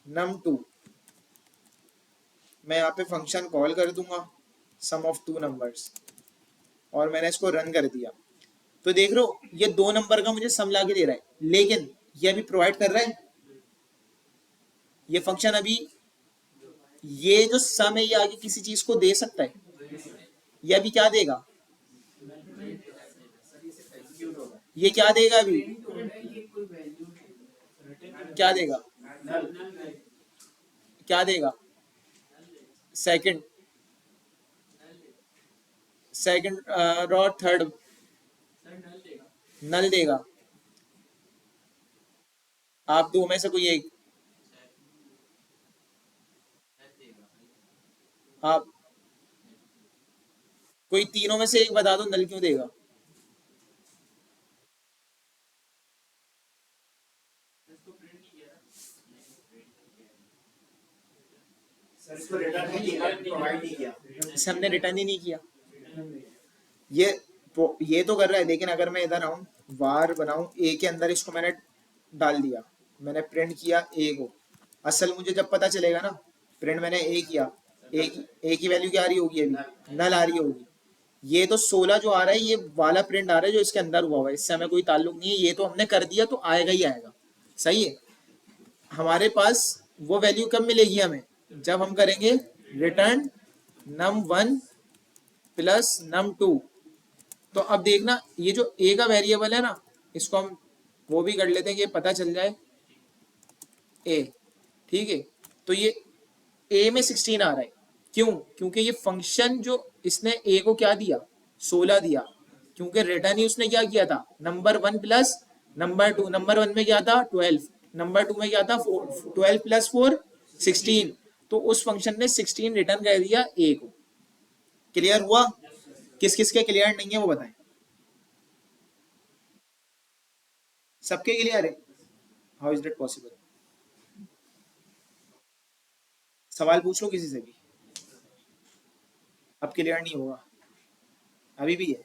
num2। मैं यहाँ पे फंक्शन कॉल कर दूंगा सम ऑफ टू नंबर्स, और मैंने इसको रन कर दिया। तो देख लो ये 2 नंबर का मुझे सम ला के दे रहा है, लेकिन ये अभी प्रोवाइड कर रहा है ये फंक्शन अभी। ये जो सम है ये आगे किसी चीज को दे सकता है? ये अभी क्या देगा? ये क्या देगा अभी? प्रिंट हो रहा है, ये कोई वैल्यू नहीं। क्या देगा? क्या देगा? सेकंड, सेकंड और थर्ड नल देगा। आप दो में से कोई एक, आप कोई तीनों में से एक बता दो, नल क्यों देगा? इसको रिटर्न नहीं किया, प्रोवाइड नहीं किया, इसे हमने रिटर्न ही नहीं किया। रिटर्न नहीं है। ये तो कर रहा है, लेकिन अगर मैं इधर आऊं, var बनाऊं a के अंदर, इसको मैंने डाल दिया, मैंने प्रिंट किया a को, असल मुझे जब पता चलेगा ना, प्रिंट मैंने a किया, a की वैल्यू क्या आ रही होगी, अभी नल आ रही होगी। ये तो 16 जो आ रहा है, ये वाला प्रिंट आ रहा है जो इसके अंदर हुआ हुआ है, इससे हमें कोई ताल्लुक नहीं है, ये तो हमने कर दिया तो आएगा ही आएगा। सही है। हमारे पास वो वैल्यू कब मिलेगी हमें, जब हम करेंगे रिटर्न num1 प्लस num2। तो अब देखना, ये जो a का वेरिएबल है ना, इसको हम वो भी कर लेते हैं कि ये पता चल जाए a, ठीक है। तो ये a में 16 आ रहा है, क्यों? क्योंकि ये फंक्शन जो इसने a को क्या दिया, 16 दिया, क्योंकि रिटर्न ही उसने क्या किया था, नंबर 1 प्लस नंबर 2। नंबर 1 में क्या था 12, नंबर 2 में क्या था 12 प्लस 4 16। तो उस फंक्शन ने 16 रिटर्न कर दिया a को। क्लियर हुआ? किस किस के क्लियर नहीं है वो बताएं। सबके क्लियर है? How is that possible? सवाल पूछ लो किसी से भी। अब क्लियर नहीं होगा? अभी भी है?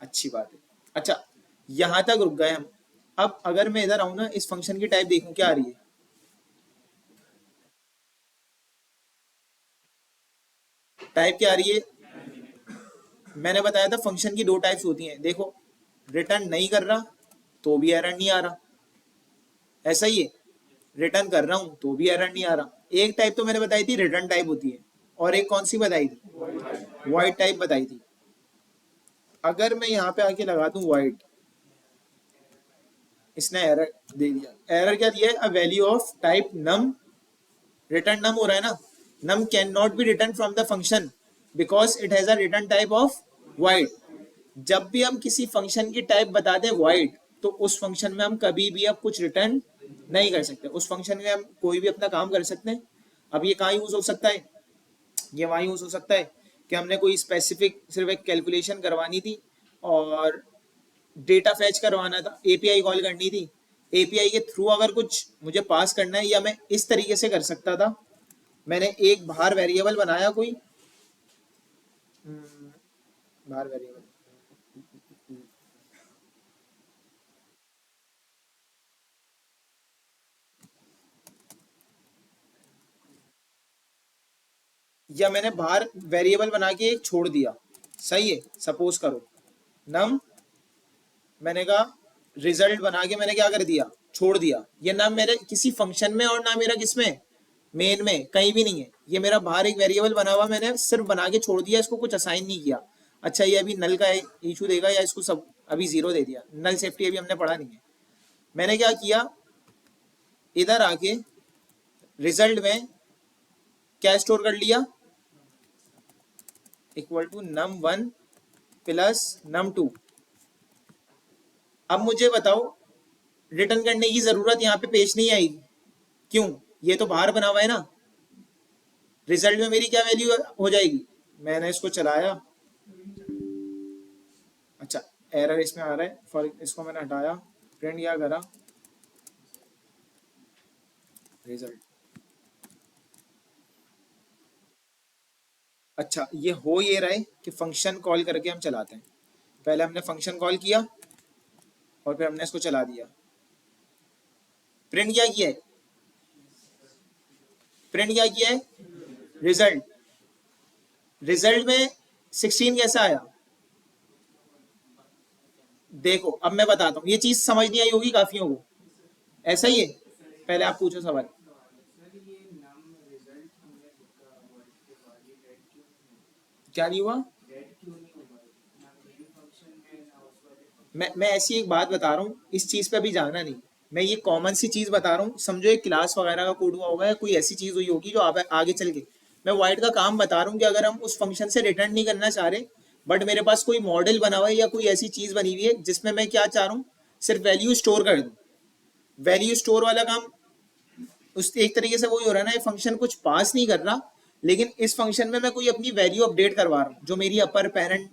अच्छी बात है। अच्छा, यहां तक रुक गए हम। अब अगर मैं इधर आऊं ना, इस फंक्शन की टाइप देखूं क्या आ रही है, टाइप क्या आ रही है? मैंने बताया था फंक्शन की दो टाइप्स होती हैं, देखो, रिटर्न नहीं कर रहा तो भी एरर नहीं आ रहा, ऐसा ही है, रिटर्न कर रहा हूं तो भी एरर नहीं आ रहा। एक टाइप तो मैंने बताई थी रिटर्न टाइप होती है, और एक कौन सी बताई थी, वॉइड टाइप बताई थी। अगर मैं यहाँ पे आके लगा दूं वॉइड, इसने एरर दे दिया। एरर क्या दिया है, a value of type num, return num हो रहा है ना, num can not be return from the function because it has a return type of void. जब भी हम किसी फंक्शन की टाइप बता दें वॉइड, तो उस फंक्शन में हम कभी भी अब कुछ रिटर्न नहीं कर सकते, उस फंक्शन में हम कोई भी अपना काम कर सकते हैं। अब ये कहाँ यूज हो सकता है, ये वहाँ यूज हो सकता है कि हमने कोई स्पेसिफिक सिर्फ एक कैलकुलेशन करवानी थी और डेटा फैच करवाना था, एपीआई कॉल करनी थी, एपीआई के थ्रू अगर कुछ मुझे पास करना है, या मैं इस तरीके से कर सकता था, मैंने एक बाहर वेरिएबल बनाया कोई, बाहर वेरिएबल, या मैंने बाहर वेरिएबल बना के एक छोड़ दिया, सही है, सपोज करो नम, मैंने कहा रिजल्ट बना के मैंने क्या कर दिया, छोड़ दिया। ये ना मेरे किसी फंक्शन में और ना मेरा किसमें, मेन में, कहीं भी नहीं है, ये मेरा बाहर एक वेरिएबल बना हुआ, मैंने सिर्फ बना के छोड़ दिया, इसको कुछ असाइन नहीं किया। अच्छा, ये अभी नल का इशू देगा या इसको सब अभी जीरो दे दिया, नल सेफ्टी अभी हमने पढ़ा नहीं है। मैंने क्या किया, इधर आके रिजल्ट में क्या स्टोर कर लिया, equal to num1 plus num2। अब मुझे बताओ, रिटर्न करने की जरूरत यहाँ पे पेश नहीं आएगी, क्यों? ये तो बाहर बना हुआ है ना, रिजल्ट में मेरी क्या वैल्यू हो जाएगी, मैंने इसको चलाया, अच्छा एरर इसमें आ रहा है, फॉर इसको मैंने हटाया, प्रिंट क्या करा, रिजल्ट। अच्छा, ये हो ये रहा है कि फंक्शन कॉल करके हम चलाते हैं, पहले हमने फंक्शन कॉल किया और फिर हमने इसको चला दिया, प्रिंट क्या किया है, प्रिंट क्या किया है, रिजल्ट। रिजल्ट में 16 कैसा आया, देखो अब मैं बताता हूँ, ये चीज समझ नहीं आई होगी काफियों को, ऐसा ही है। पहले आप पूछो सवाल। सर ये नाम रिजल्ट हमने लिखा वर्ड के बाद, ये डेट क्यों नहीं हुआ? क्या नहीं हुआ, डेट क्यों नहीं हुआ ना मेन फंक्शन में ना उस वाले फंक्शन मैं ऐसी एक बात बता रहा हूँ, इस चीज पे अभी जाना नहीं, मैं ये कॉमन सी चीज बता रहा हूँ, समझो एक क्लास वगैरह का कोड हुआ होगा या कोई ऐसी चीज हुई होगी जो आप आगे चल के, मैं वाइड का काम बता रहा हूँ कि अगर हम उस फंक्शन से रिटर्न नहीं करना चाह रहे, बट मेरे पास कोई मॉडल बना हुआ है या कोई ऐसी चीज बनी हुई है जिसमें मैं क्या चाह रहा हूँ, सिर्फ वैल्यू स्टोर कर दूँ, वैल्यू स्टोर वाला काम उस एक तरीके से वही हो रहा है ना, ये फंक्शन कुछ पास नहीं कर रहा, लेकिन इस फंक्शन में मैं कोई अपनी वैल्यू अपडेट करवा रहा हूँ, जो मेरी अपर पेरेंट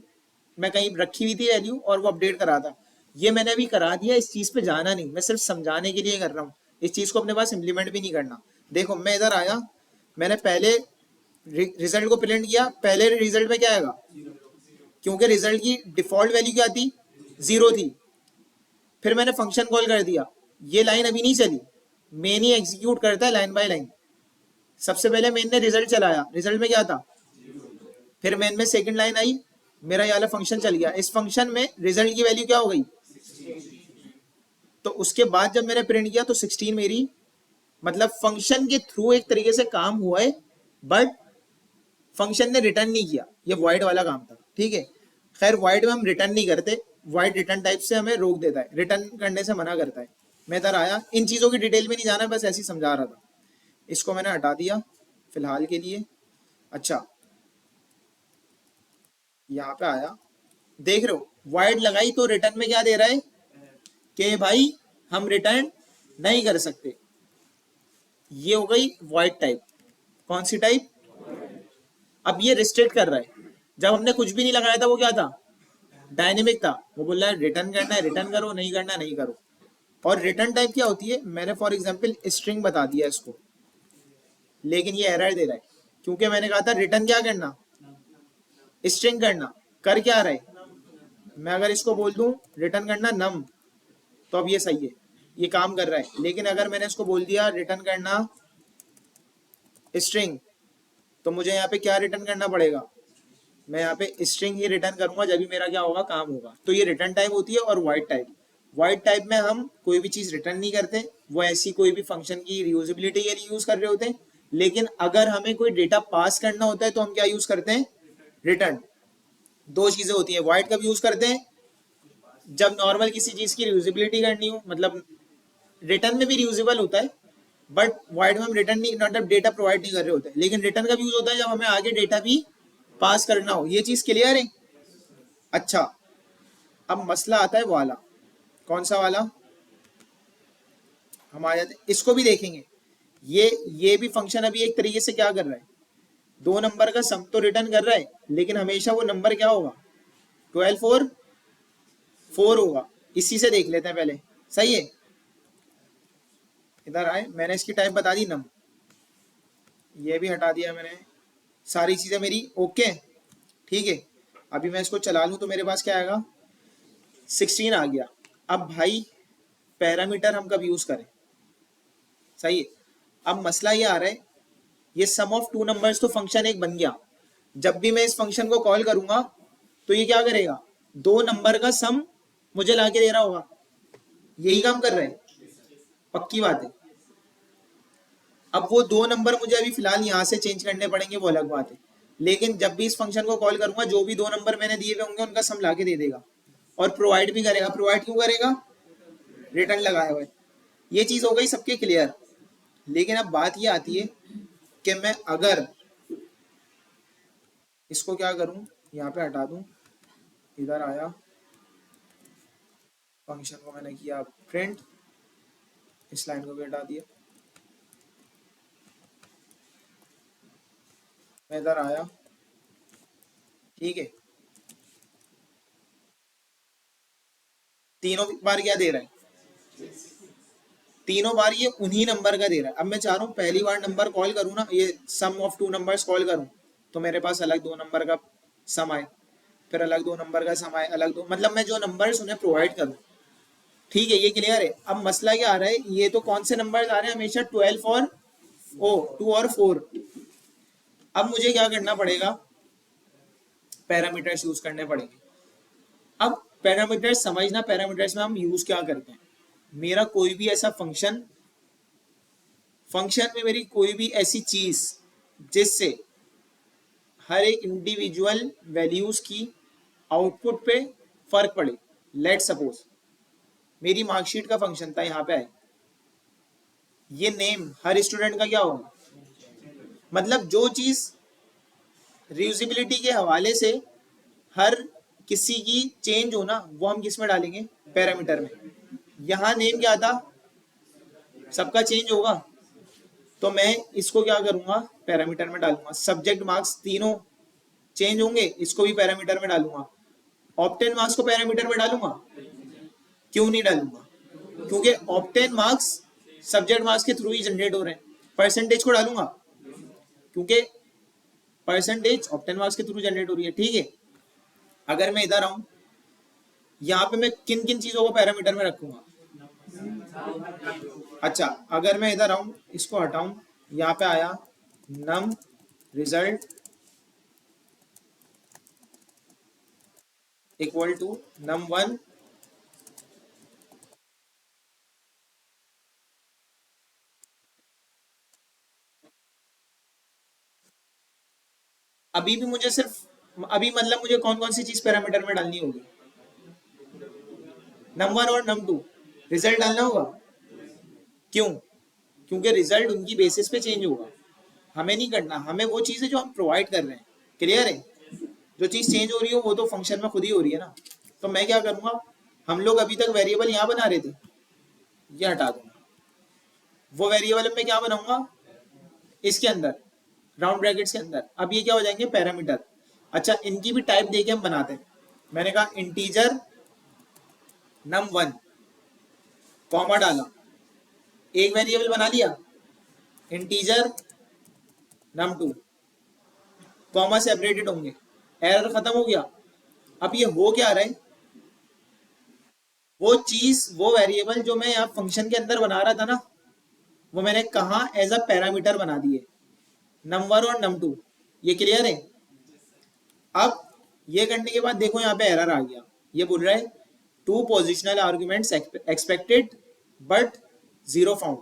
मैं कहीं रखी हुई थी वैल्यू और वो अपडेट करा था, ये मैंने अभी करा दिया, इस चीज पे जाना नहीं, मैं सिर्फ समझाने के लिए कर रहा हूँ, इस चीज को अपने पास इंप्लीमेंट भी नहीं करना। देखो मैं इधर आया, मैंने पहले रिजल्ट को प्रिंट किया, पहले रिजल्ट में क्या आएगा, क्योंकि रिजल्ट की डिफॉल्ट वैल्यू क्या थी, 0 थी। फिर मैंने फंक्शन कॉल कर दिया, ये लाइन अभी नहीं चली, मेन ही एग्जीक्यूट करता है लाइन बाय लाइन। सबसे पहले मेन ने रिजल्ट चलाया, रिजल्ट में क्या था, फिर मेन में सेकंड लाइन आई, मेरा ये वाला फंक्शन चल गया। इस फंक्शन में रिजल्ट की वैल्यू क्या हो गई, तो उसके बाद जब मैंने प्रिंट किया तो 16 मेरी, मतलब फंक्शन के थ्रू एक तरीके से काम हुआ है, बट फंक्शन ने रिटर्न नहीं किया, ये वॉइड वाला काम था, ठीक है। खैर वॉइड में हम रिटर्न नहीं करते, वॉइड रिटर्न टाइप से हमें रोक देता है, रिटर्न करने से मना करता है। मैं इधर आया, इन चीज़ों की डिटेल में नहीं जाना, बस ऐसे ही समझा रहा था। इसको मैंने हटा दिया फिलहाल के लिए। अच्छा, यहाँ पे आया, देख रहे हो वॉइड लगाई तो रिटर्न में क्या दे रहा है कि भाई हम रिटर्न नहीं कर सकते। ये हो गई वॉइड टाइप। कौन सी टाइप, अब ये रिस्ट्रिक्ट कर रहा है। जब हमने कुछ भी नहीं लगाया था वो क्या था, डायनेमिक था, वो बोल रहा है रिटर्न करना है रिटर्न करो, नहीं करना है नहीं करो। और रिटर्न टाइप क्या होती है, मैंने फॉर एग्जांपल स्ट्रिंग बता दिया इसको, लेकिन ये एरर दे रहा है क्योंकि मैंने कहा था रिटर्न क्या करना, स्ट्रिंग करना, कर क्या रहा है। मैं अगर इसको बोल दूं रिटर्न करना नम, तो अब ये सही है, ये काम कर रहा है। लेकिन अगर मैंने इसको बोल दिया रिटर्न करना स्ट्रिंग, तो मुझे यहाँ पे क्या रिटर्न करना पड़ेगा, मैं यहाँ पे स्ट्रिंग ही रिटर्न करूंगा, जब भी मेरा क्या होगा, काम होगा। तो ये रिटर्न टाइप होती है। और वॉइड टाइप, वॉइड टाइप में हम कोई भी चीज रिटर्न नहीं करते, वो ऐसी कोई भी फंक्शन की रीयूजेबिलिटी के लिए यूज कर रहे होते हैं। लेकिन अगर हमें कोई डेटा पास करना होता है तो हम क्या यूज करते हैं, रिटर्न। दो चीजें होती हैं, वॉइड कब यूज करते हैं, जब नॉर्मल किसी चीज की रीयूजेबिलिटी करनी हो, मतलब रिटर्न में भी रीयूजेबल होता है, बट वॉइड में हम रिटर्न नहीं, मतलब डेटा प्रोवाइड नहीं कर रहे होते। लेकिन रिटर्न कब यूज होता है, जब हमें आगे डेटा भी पास करना हो। ये चीज क्लियर है। अच्छा, अब मसला आता है वाला, कौन सा वाला, हम आ जाते हैं, इसको भी देखेंगे। ये भी फंक्शन अभी एक तरीके से क्या कर रहा है, 2 नंबर का सम तो रिटर्न कर रहा है, लेकिन हमेशा वो नंबर क्या होगा, 12 और 4 होगा। इसी से देख लेते हैं पहले, सही है। इधर आए, मैंने इसकी टाइप बता दी नम, ये भी हटा दिया मैंने, सारी चीजें मेरी ओके, ठीक है। अभी मैं इसको चला लूं तो मेरे पास क्या आएगा, 16 आ गया। अब भाई पैरामीटर हम कब यूज करें, सही है। अब मसला ये आ रहा है, ये सम ऑफ 2 नंबर्स तो फंक्शन एक बन गया। जब भी मैं इस फंक्शन को कॉल करूंगा तो ये क्या करेगा, 2 नंबर का सम मुझे लाके दे रहा होगा, यही काम कर रहे हैं, पक्की बात है। अब वो 2 नंबर मुझे अभी फिलहाल यहाँ से चेंज करने पड़ेंगे, वो अलग बात है। लेकिन जब भी इस फंक्शन को कॉल करूंगा, जो भी 2 नंबर मैंने दिए हुए होंगे उनका सम लाके दे देगा, और प्रोवाइड भी करेगा। प्रोवाइड क्यों करेगा, रिटर्न लगाया हुआ है। ये चीज हो गई सबके क्लियर। लेकिन अब बात ये आती है कि मैं अगर इसको क्या करूं, यहाँ पे हटा दूं, इधर आया, फंक्शन को मैंने किया प्रिंट, इस लाइन को भी हटा दिया, मैं इधर आया, ठीक है। तीनों बार क्या दे रहा है, तीनों बार ये उन्हीं नंबर का दे रहा है। अब मैं चाह रहा हूँ पहली बार नंबर कॉल करूँ ना, ये सम ऑफ 2 नंबर्स कॉल करूँ, तो मेरे पास अलग 2 नंबर का सम आए, फिर अलग 2 नंबर का सम आए, अलग दो, मतलब मैं जो नंबर्स उन्हें प्रोवाइड करूँ, ठीक है। ये क्लियर है। अब मसला क्या आ रहा है, ये तो कौन से नंबर आ रहे हैं, हमेशा 12 और 2 और 4। अब मुझे क्या करना पड़ेगा, पैरामीटर्स यूज करने पड़ेंगे। अब पैरामीटर्स समझना, पैरामीटर्स में हम यूज क्या करते हैं, मेरा कोई भी ऐसा फंक्शन में मेरी कोई भी ऐसी चीज जिससे हर एक इंडिविजुअल वैल्यूज की आउटपुट पे फर्क पड़े। लेट सपोज मेरी मार्कशीट का फंक्शन था, यहाँ पे आए, ये नेम हर स्टूडेंट का क्या होगा, मतलब जो चीज रीयूजेबिलिटी के हवाले से हर किसी की चेंज हो ना, वो हम किस में डालेंगे, पैरामीटर में। यहाँ नेम क्या था, सबका चेंज होगा, तो मैं इसको क्या करूंगा, पैरामीटर में डालूंगा। सब्जेक्ट मार्क्स तीनों चेंज होंगे, इसको भी पैरामीटर में डालूंगा। ऑप्टेन मार्क्स को पैरामीटर में डालूंगा, क्यों नहीं डालूंगा, क्योंकि ऑप्टेन मार्क्स सब्जेक्ट मार्क्स के थ्रू ही जनरेट हो रहे हैं। परसेंटेज को डालूंगा, क्योंकि परसेंटेज ऑप्टेन मार्क्स के थ्रू जनरेट हो रही है। ठीक है, अगर मैं इधर आऊं, यहाँ पे मैं किन किन चीजों को पैरामीटर में रखूंगा? अच्छा, अगर मैं इधर आऊं, इसको हटाऊं, यहाँ पे आया नम रिजल्ट इक्वल टू num1 अभी भी मुझे सिर्फ अभी मतलब मुझे कौन कौन सी चीज पैरामीटर में डालनी होगी? num1 और num2 रिजल्ट डालना होगा। क्यों? क्योंकि रिजल्ट उनकी बेसिस पे चेंज होगा, हमें नहीं करना, हमें वो चीज है जो हम प्रोवाइड कर रहे हैं। क्लियर है? जो चीज चेंज हो रही हो वो तो फंक्शन में खुद ही हो रही है ना। तो मैं क्या करूंगा, हम लोग अभी तक वेरिएबल यहाँ बना रहे थे, ये हटा दूंगा, वो वेरिएबल मैं क्या बनाऊंगा इसके अंदर, राउंड ब्रैकेट्स के अंदर। अब ये क्या हो जाएंगे? पैरामीटर। अच्छा, इनकी भी टाइप देके हम बनाते हैं। मैंने कहा इंटीजर num1 कॉमा डाला, एक वेरिएबल बना लिया, इंटीजर num2 कॉमा सेपरेटेड होंगे, एरर खत्म हो गया। अब ये हो क्या रहा है, वो चीज, वो वेरिएबल जो मैं यहाँ फंक्शन के अंदर बना रहा था ना, वो मैंने कहा एज अ पैरामीटर बना दिए, num1 और num2। ये क्लियर है? अब ये करने के बाद देखो यहाँ पे एरर आ गया, ये बोल रहा है two positional arguments expected but zero found.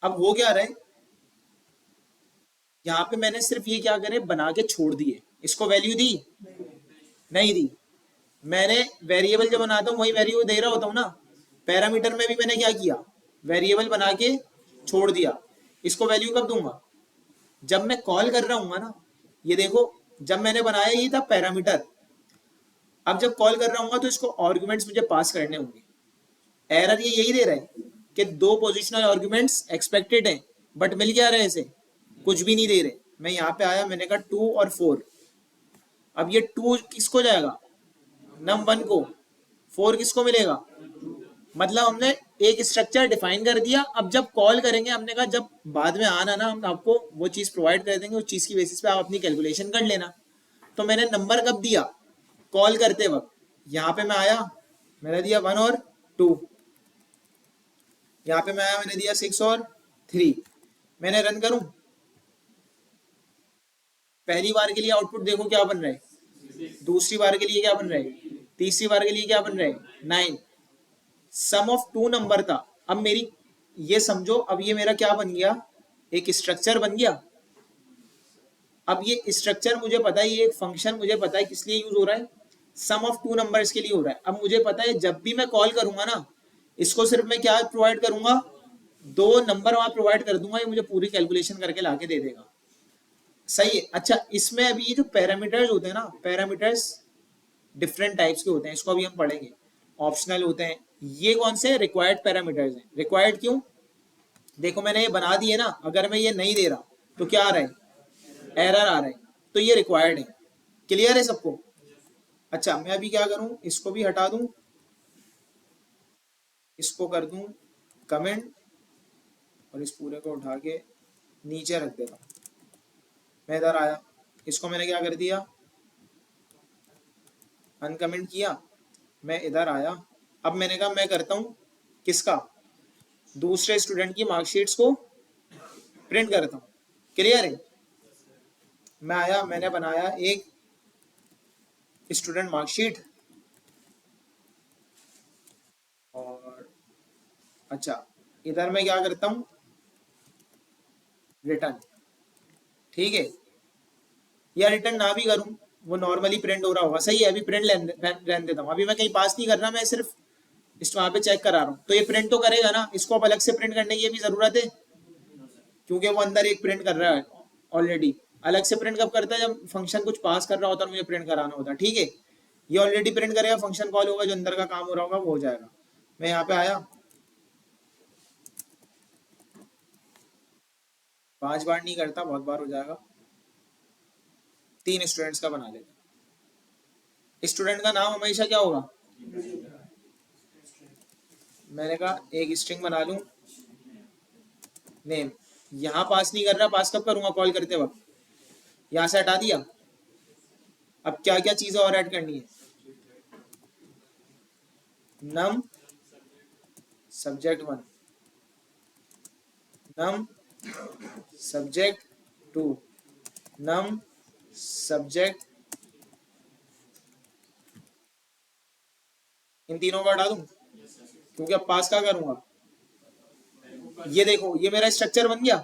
अब हो क्या रहा है, यहाँ पे मैंने सिर्फ ये क्या करे, बना के छोड़ दिए, इसको वैल्यू दी नहीं दी। मैंने वेरिएबल जब बनाता हूँ वही वेरिएबल दे रहा होता हूँ ना। पैरामीटर में भी मैंने क्या किया, वेरिएबल बना के छोड़ दिया। इसको वैल्यू कब दूंगा? जब मैं कॉल कर रहा हूँ ना। ये देखो, जब मैंने बनाया ये था पैरामीटर, अब जब कॉल कर रहा हूँ तो इसको आर्गुमेंट्स मुझे पास करने होंगे। एरर ये यही दे रहा है कि दो पोजिशनल आर्गुमेंट्स एक्सपेक्टेड हैं, बट मिल क्या रहा है इसे, कुछ भी नहीं दे रहे। मैं यहाँ पे आया, मैंने कहा 2 और 4। अब ये 2 किसको जाएगा? num1 को। 4 किसको मिलेगा? मतलब हमने एक स्ट्रक्चर डिफाइन कर दिया। अब जब कॉल करेंगे, हमने कहा जब बाद में आना ना, हम आपको वो चीज प्रोवाइड कर देंगे, उस चीज की बेसिस पे आप अपनी कैलकुलेशन कर लेना। तो मैंने नंबर कब दिया? कॉल करते वक्त। यहाँ पे मैं आया, मैंने दिया 1 और 2। यहाँ पे मैं आया, मैंने दिया 6 और 3। मैंने रन करूं, पहली बार के लिए आउटपुट देखो क्या बन रहा है, दूसरी बार के लिए क्या बन रहा है, तीसरी बार के लिए क्या बन रहा है, 9। सम ऑफ 2 नंबर था। अब मेरी ये समझो, अब ये मेरा क्या बन गया, एक स्ट्रक्चर बन गया। अब ये स्ट्रक्चर मुझे पता है, ये एक फंक्शन मुझे पता है किस लिए यूज हो रहा है, सम ऑफ 2 नंबर्स के लिए हो रहा है। अब मुझे पता है जब भी मैं कॉल करूंगा ना, इसको सिर्फ मैं क्या प्रोवाइड करूंगा, 2 नंबर वहां प्रोवाइड कर दूंगा, ये मुझे पूरी कैलकुलेशन करके लाके दे देगा। सही है? अच्छा, इसमें अभी ये जो पैरामीटर्स होते हैं ना, पैरामीटर्स डिफरेंट टाइप्स के होते हैं, इसको अभी हम पढ़ेंगे। ऑप्शनल होते हैं, ये कौन से रिक्वायर्ड पैरामीटर्स हैं। रिक्वायर्ड क्यों? देखो मैंने ये बना दिए ना, अगर मैं ये नहीं दे रहा तो क्या आ रहा है, एरर आ रहा है, तो ये रिक्वायर्ड है। क्लियर है सबको? अच्छा, मैं अभी क्या करूं, इसको भी हटा दूं, इसको कर दूं कमेंट, और इस पूरे को उठा के नीचे रख देता हूं। मैं इधर आया, इसको मैंने क्या कर दिया, अनकमेंट किया। मैं इधर आया, अब मैंने कहा मैं करता हूं किसका, दूसरे स्टूडेंट की मार्कशीट्स को प्रिंट करता हूं। क्लियर है? मैं आया, मैंने बनाया एक स्टूडेंट मार्कशीट, और अच्छा इधर मैं क्या करता हूं, रिटर्न। ठीक है, या रिटर्न ना भी करूं, वो नॉर्मली प्रिंट हो रहा होगा। सही है, अभी प्रिंट रहने देता हूं, अभी मैं कहीं पास नहीं कर रहा, मैं सिर्फ इस वहां पे चेक करा रहा हूं। तो ये प्रिंट तो करेगा ना, इसको अब अलग से प्रिंट करने की भी जरूरत है, क्योंकि वो अंदर एक प्रिंट कर रहा है ऑलरेडी। अलग से प्रिंट कब करता है, जब फंक्शन कुछ पास कर रहा होता है, मुझे प्रिंट कराना होता है। ठीक है, ये ऑलरेडी प्रिंट करेगा, फंक्शन कॉल होगा, जो अंदर का काम हो रहा होगा वो हो जाएगा। मैं यहाँ पे आया, 5 बार नहीं करता, बहुत बार हो जाएगा, 3 स्टूडेंट्स का बना लेता। स्टूडेंट का नाम हमेशा क्या होगा, मैंने कहा एक स्ट्रिंग बना लूं नेम, यहाँ पास नहीं कर रहा, पास कब करूंगा कॉल करते वक्त, यहाँ से हटा दिया। अब क्या क्या चीजें और ऐड करनी है, नम सब्जेक्ट 1, नम सब्जेक्ट 2, नम सब्जेक्ट, इन तीनों को हटा दूं क्योंकि अब पास क्या करूंगा। ये देखो ये मेरा स्ट्रक्चर बन गया,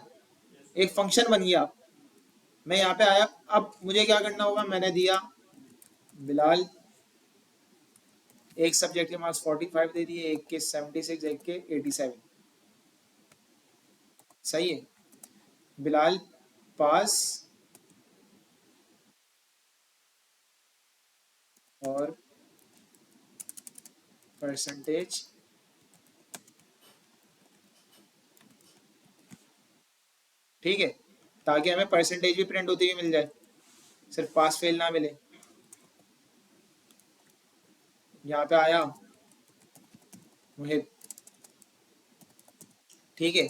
एक फंक्शन बन गया। मैं यहाँ पे आया, अब मुझे क्या करना होगा, मैंने दिया बिलाल, एक सब्जेक्ट के मार्क्स 45 दे दिए, एक के 76, एक के 87, सही है। बिलाल पास और परसेंटेज ठीक है, ताकि हमें परसेंटेज भी प्रिंट होती हुई मिल जाए, सिर्फ पास फेल ना मिले। यहाँ पे आया मुहिब, ठीक है,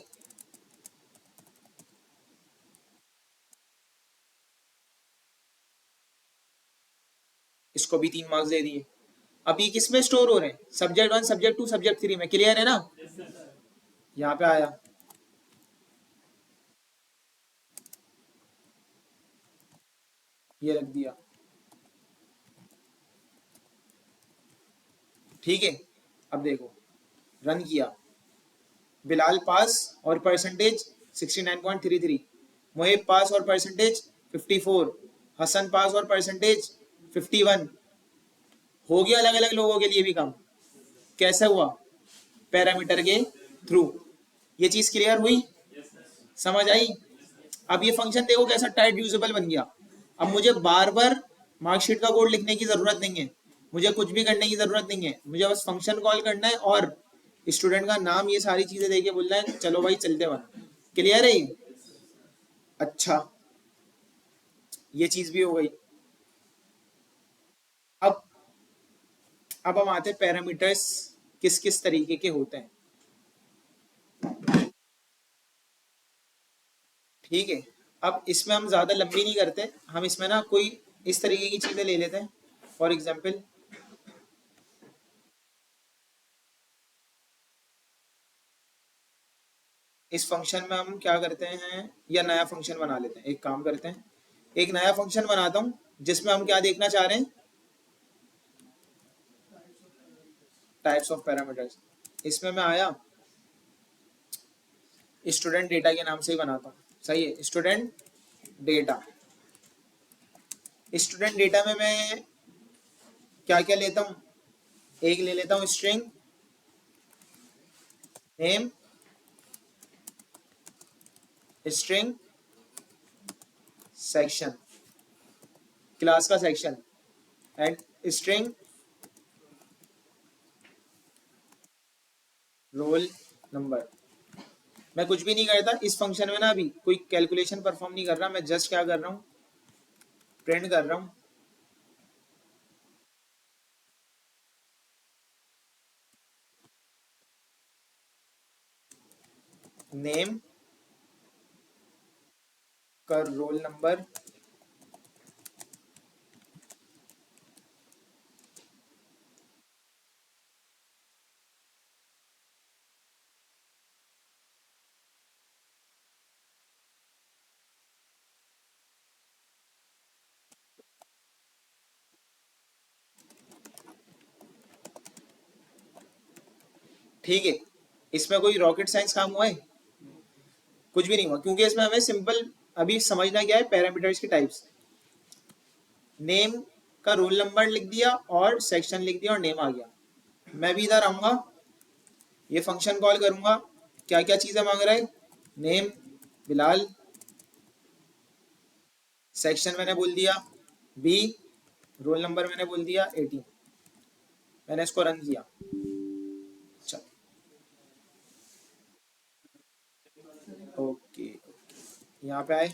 इसको भी 3 मार्क्स दे दिए। अब ये किस में स्टोर हो रहे हैं, सब्जेक्ट 1, सब्जेक्ट 2, सब्जेक्ट 3 में, क्लियर है ना। यहाँ पे आया, ये रख दिया, ठीक है। अब देखो रन किया, बिलाल पास और परसेंटेज 69.33, मुहिब पास और परसेंटेज 54, हसन पास और परसेंटेज 51। हो गया अलग अलग लोगों के लिए भी काम। कैसे हुआ, पैरामीटर के थ्रू। ये चीज क्लियर हुई, समझ आई। अब ये फंक्शन देखो कैसा टाइट यूजेबल बन गया। अब मुझे बार बार मार्कशीट का कोड लिखने की जरूरत नहीं है, मुझे कुछ भी करने की जरूरत नहीं है, मुझे बस फंक्शन कॉल करना है और स्टूडेंट का नाम, ये सारी चीजें देके बोलना है चलो भाई चलते बन। क्लियर है ये, अच्छा ये चीज भी हो गई। अब अब हम आते हैं पैरामीटर्स किस किस तरीके के होते हैं, ठीक है। अब इसमें हम ज्यादा लंबी नहीं करते, हम इसमें ना कोई इस तरीके की चीजें ले लेते हैं। फॉर एग्जाम्पल इस फंक्शन में हम क्या करते हैं, या नया फंक्शन बना लेते हैं। एक काम करते हैं, एक नया फंक्शन बनाता हूं जिसमें हम क्या देखना चाह रहे हैं, टाइप्स ऑफ पैरामीटर्स। इसमें मैं आया स्टूडेंट डेटा के नाम से ही बनाता हूँ, सही है। स्टूडेंट डेटा, स्टूडेंट डेटा में मैं क्या क्या लेता हूँ, एक ले लेता हूँ string name, string section, class का section, and string roll number. मैं कुछ भी नहीं करता इस फंक्शन में ना, अभी कोई कैलकुलेशन परफॉर्म नहीं कर रहा, मैं जस्ट क्या कर रहा हूँ, प्रिंट कर रहा हूँ नेम का रोल नंबर ठीक है। इसमें कोई रॉकेट साइंस काम हुआ है, कुछ भी नहीं हुआ, क्योंकि इसमें हमें सिंपल अभी समझना क्या है, पैरामीटर्स की टाइप्स। नेम का रोल नंबर लिख दिया और सेक्शन लिख दिया और नेम आ गया। मैं भी इधर आऊंगा, ये फंक्शन कॉल करूंगा, क्या क्या चीजें मांग रहा है, नेम बिलाल, सेक्शन मैंने बोल दिया बी, रोल नंबर मैंने बोल दिया 18। मैंने इसको रन किया, अच्छा ओके, यहाँ पे आए,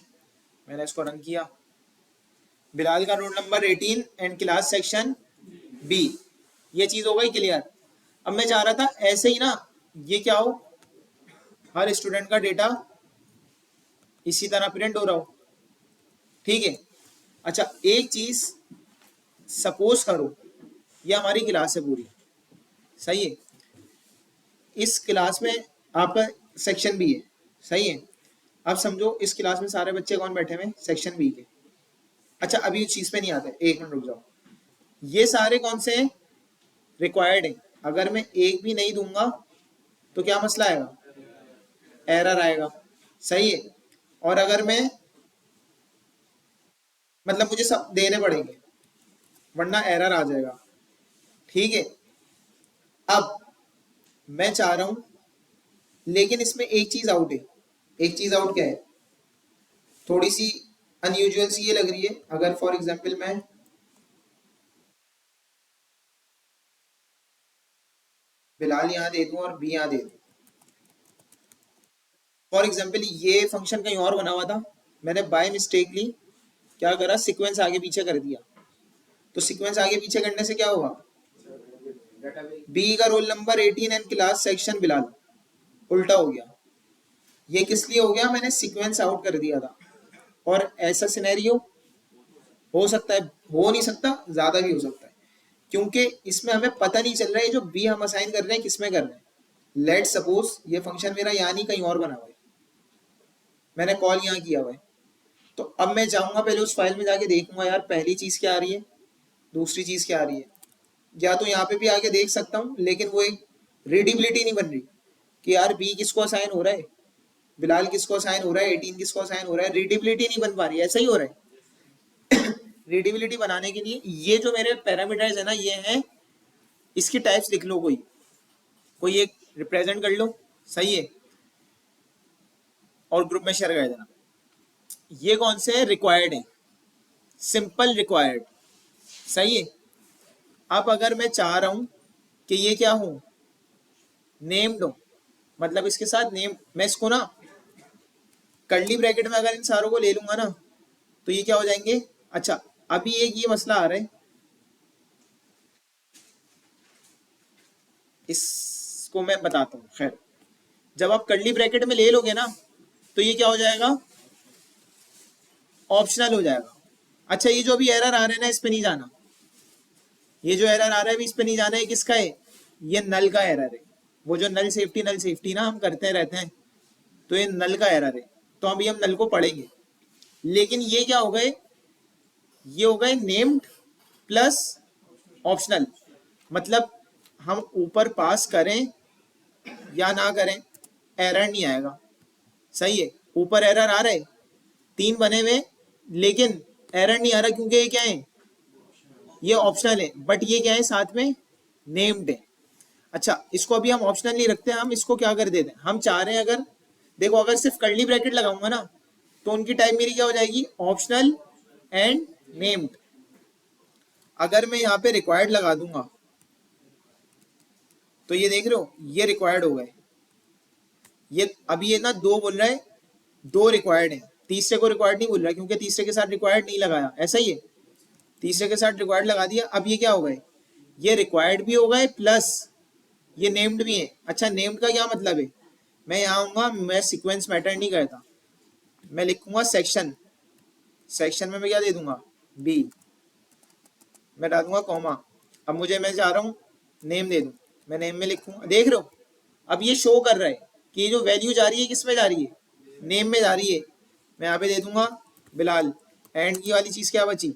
मैंने इसको रन किया, बिलाल का roll number 18 and class section B, ये चीज हो गई क्लियर। अब मैं चाह रहा था ऐसे ही ना, ये क्या हो, हर स्टूडेंट का डेटा इसी तरह प्रिंट हो रहा हो, ठीक है। अच्छा एक चीज सपोज करो, ये हमारी क्लास है पूरी, सही है। इस क्लास में आपका सेक्शन बी है, सही है। अब समझो इस क्लास में सारे बच्चे कौन बैठे हुए हैं, सेक्शन बी के। अच्छा अभी उस चीज पे नहीं आते, एक मिनट रुक जाओ। ये सारे कौन से हैं, रिक्वायर्ड है। अगर मैं एक भी नहीं दूंगा तो क्या मसला आएगा, एरर आएगा, सही है। और अगर मैं मतलब मुझे सब देने पड़ेंगे वरना एरर आ जाएगा, ठीक है। अब मैं चाह रहा हूं, लेकिन इसमें एक चीज आउट है। एक चीज आउट क्या है, थोड़ी सी अनयूजुअल सी ये लग रही है। अगर फॉर एग्जांपल मैं बिलाल यहाँ दे दूं और बी यहाँ दे दूं, फॉर एग्जांपल ये फंक्शन कहीं और बना हुआ था, मैंने बाय मिस्टेकली क्या करा, सीक्वेंस आगे पीछे कर दिया। तो सीक्वेंस आगे पीछे करने से क्या होगा, बी का roll number 18 and class section Bilal, उल्टा हो गया। ये किस लिए हो गया, मैंने सीक्वेंस आउट कर दिया था। और ऐसा सिनेरियो हो सकता है, हो नहीं सकता, ज्यादा भी हो सकता है, क्योंकि इसमें हमें पता नहीं चल रहा है जो बी हम असाइन कर रहे हैं किसमें कर रहे हैं। लेट सपोज ये फंक्शन मेरा यहाँ नहीं कहीं और बना हुआ है, मैंने कॉल यहाँ किया हुआ है। तो अब मैं जाऊंगा पहले उस फाइल में जाके देखूंगा यार पहली चीज क्या आ रही है, दूसरी चीज क्या आ रही है। या तो यहाँ पे भी आके देख सकता हूँ, लेकिन वो एक रीडेबिलिटी नहीं बन रही कि यार बी किसको असाइन हो रहा है, बिलाल किसको असाइन हो रहा है, 18 किसको असाइन हो रहा है। रीडेबिलिटी नहीं बन पा रही है, ऐसा ही हो रहा है। रीडेबिलिटी बनाने के लिए ये जो मेरे पैरामीटर्स है ना, ये है, इसकी टाइप्स लिख लो, कोई कोई एक रिप्रेजेंट कर लो, सही है, और ग्रुप में शेयर कर देना। ये कौन से है, रिक्वायर्ड है, सिंपल रिक्वायर्ड, सही है। अब अगर मैं चाह रहा हूं कि ये क्या हो, नेम्ड हो, मतलब इसके साथ नेम, मैं इसको ना कर्ली ब्रैकेट में अगर इन सारों को ले लूंगा ना तो ये क्या हो जाएंगे। अच्छा अभी एक ये मसला आ रहा है, इसको मैं बताता हूँ। खैर जब आप कर्ली ब्रैकेट में ले लोगे ना तो ये क्या हो जाएगा, ऑप्शनल हो जाएगा। अच्छा ये जो अभी एरर आ रहे हैं ना, इस पे नहीं जाना, ये जो एरर आ रहा है अभी इस पे नहीं जाना है, किसका है, ये नल का एरर है। वो जो नल सेफ्टी ना हम करते रहते हैं, तो ये नल का एरर है। तो अभी हम नल को पढ़ेंगे, लेकिन ये क्या हो गए, ये हो गए नेम्ड प्लस ऑप्शनल। मतलब हम ऊपर पास करें या ना करें एरर नहीं आएगा, सही है। ऊपर एरर आ रहा है, 3 बने हुए, लेकिन एरर नहीं आ रहा क्योंकि ये क्या है, ये ऑप्शनल है, बट ये क्या है, साथ में नेम्ड है। अच्छा इसको अभी हम ऑप्शनल नहीं रखते, हम इसको क्या कर देते हैं, हम चाह रहे हैं अगर देखो अगर सिर्फ कर्ली ब्रैकेट लगाऊंगा ना तो उनकी टाइप मेरी क्या हो जाएगी, ऑप्शनल एंड नेम्ड। अगर मैं यहाँ पे रिक्वायर्ड लगा दूंगा तो ये देख रहे हो, ये रिक्वायर्ड हो गए। ये अभी ये ना 2 बोल रहा है, 2 रिक्वायर्ड है, तीसरे को रिक्वायर्ड नहीं बोल रहा क्योंकि तीसरे के साथ रिक्वायर्ड नहीं लगाया, ऐसा ही है। तीसरे के साथ रिक्वायर्ड लगा दिया, अब ये क्या हो गए, ये रिक्वायर्ड भी हो गए प्लस ये नेम्ड भी है। अच्छा नेम्ड का क्या मतलब है, मैं यहाँ आऊंगा, मैं सीक्वेंस मैटर नहीं करता, मैं लिखूंगा सेक्शन, सेक्शन में मैं क्या दे दूंगा, बी, मैं डाल दूंगा कॉमा। अब मुझे, मैं चाह रहा हूँ नेम दे दूं, मैं नेम में लिखूंगा, देख रहे हो अब ये शो कर रहा है कि ये जो वैल्यू जा रही है किस में जा रही है, नेम में जा रही है। मैं यहाँ पे दे दूंगा बिलाल, एंड की वाली चीज क्या बची,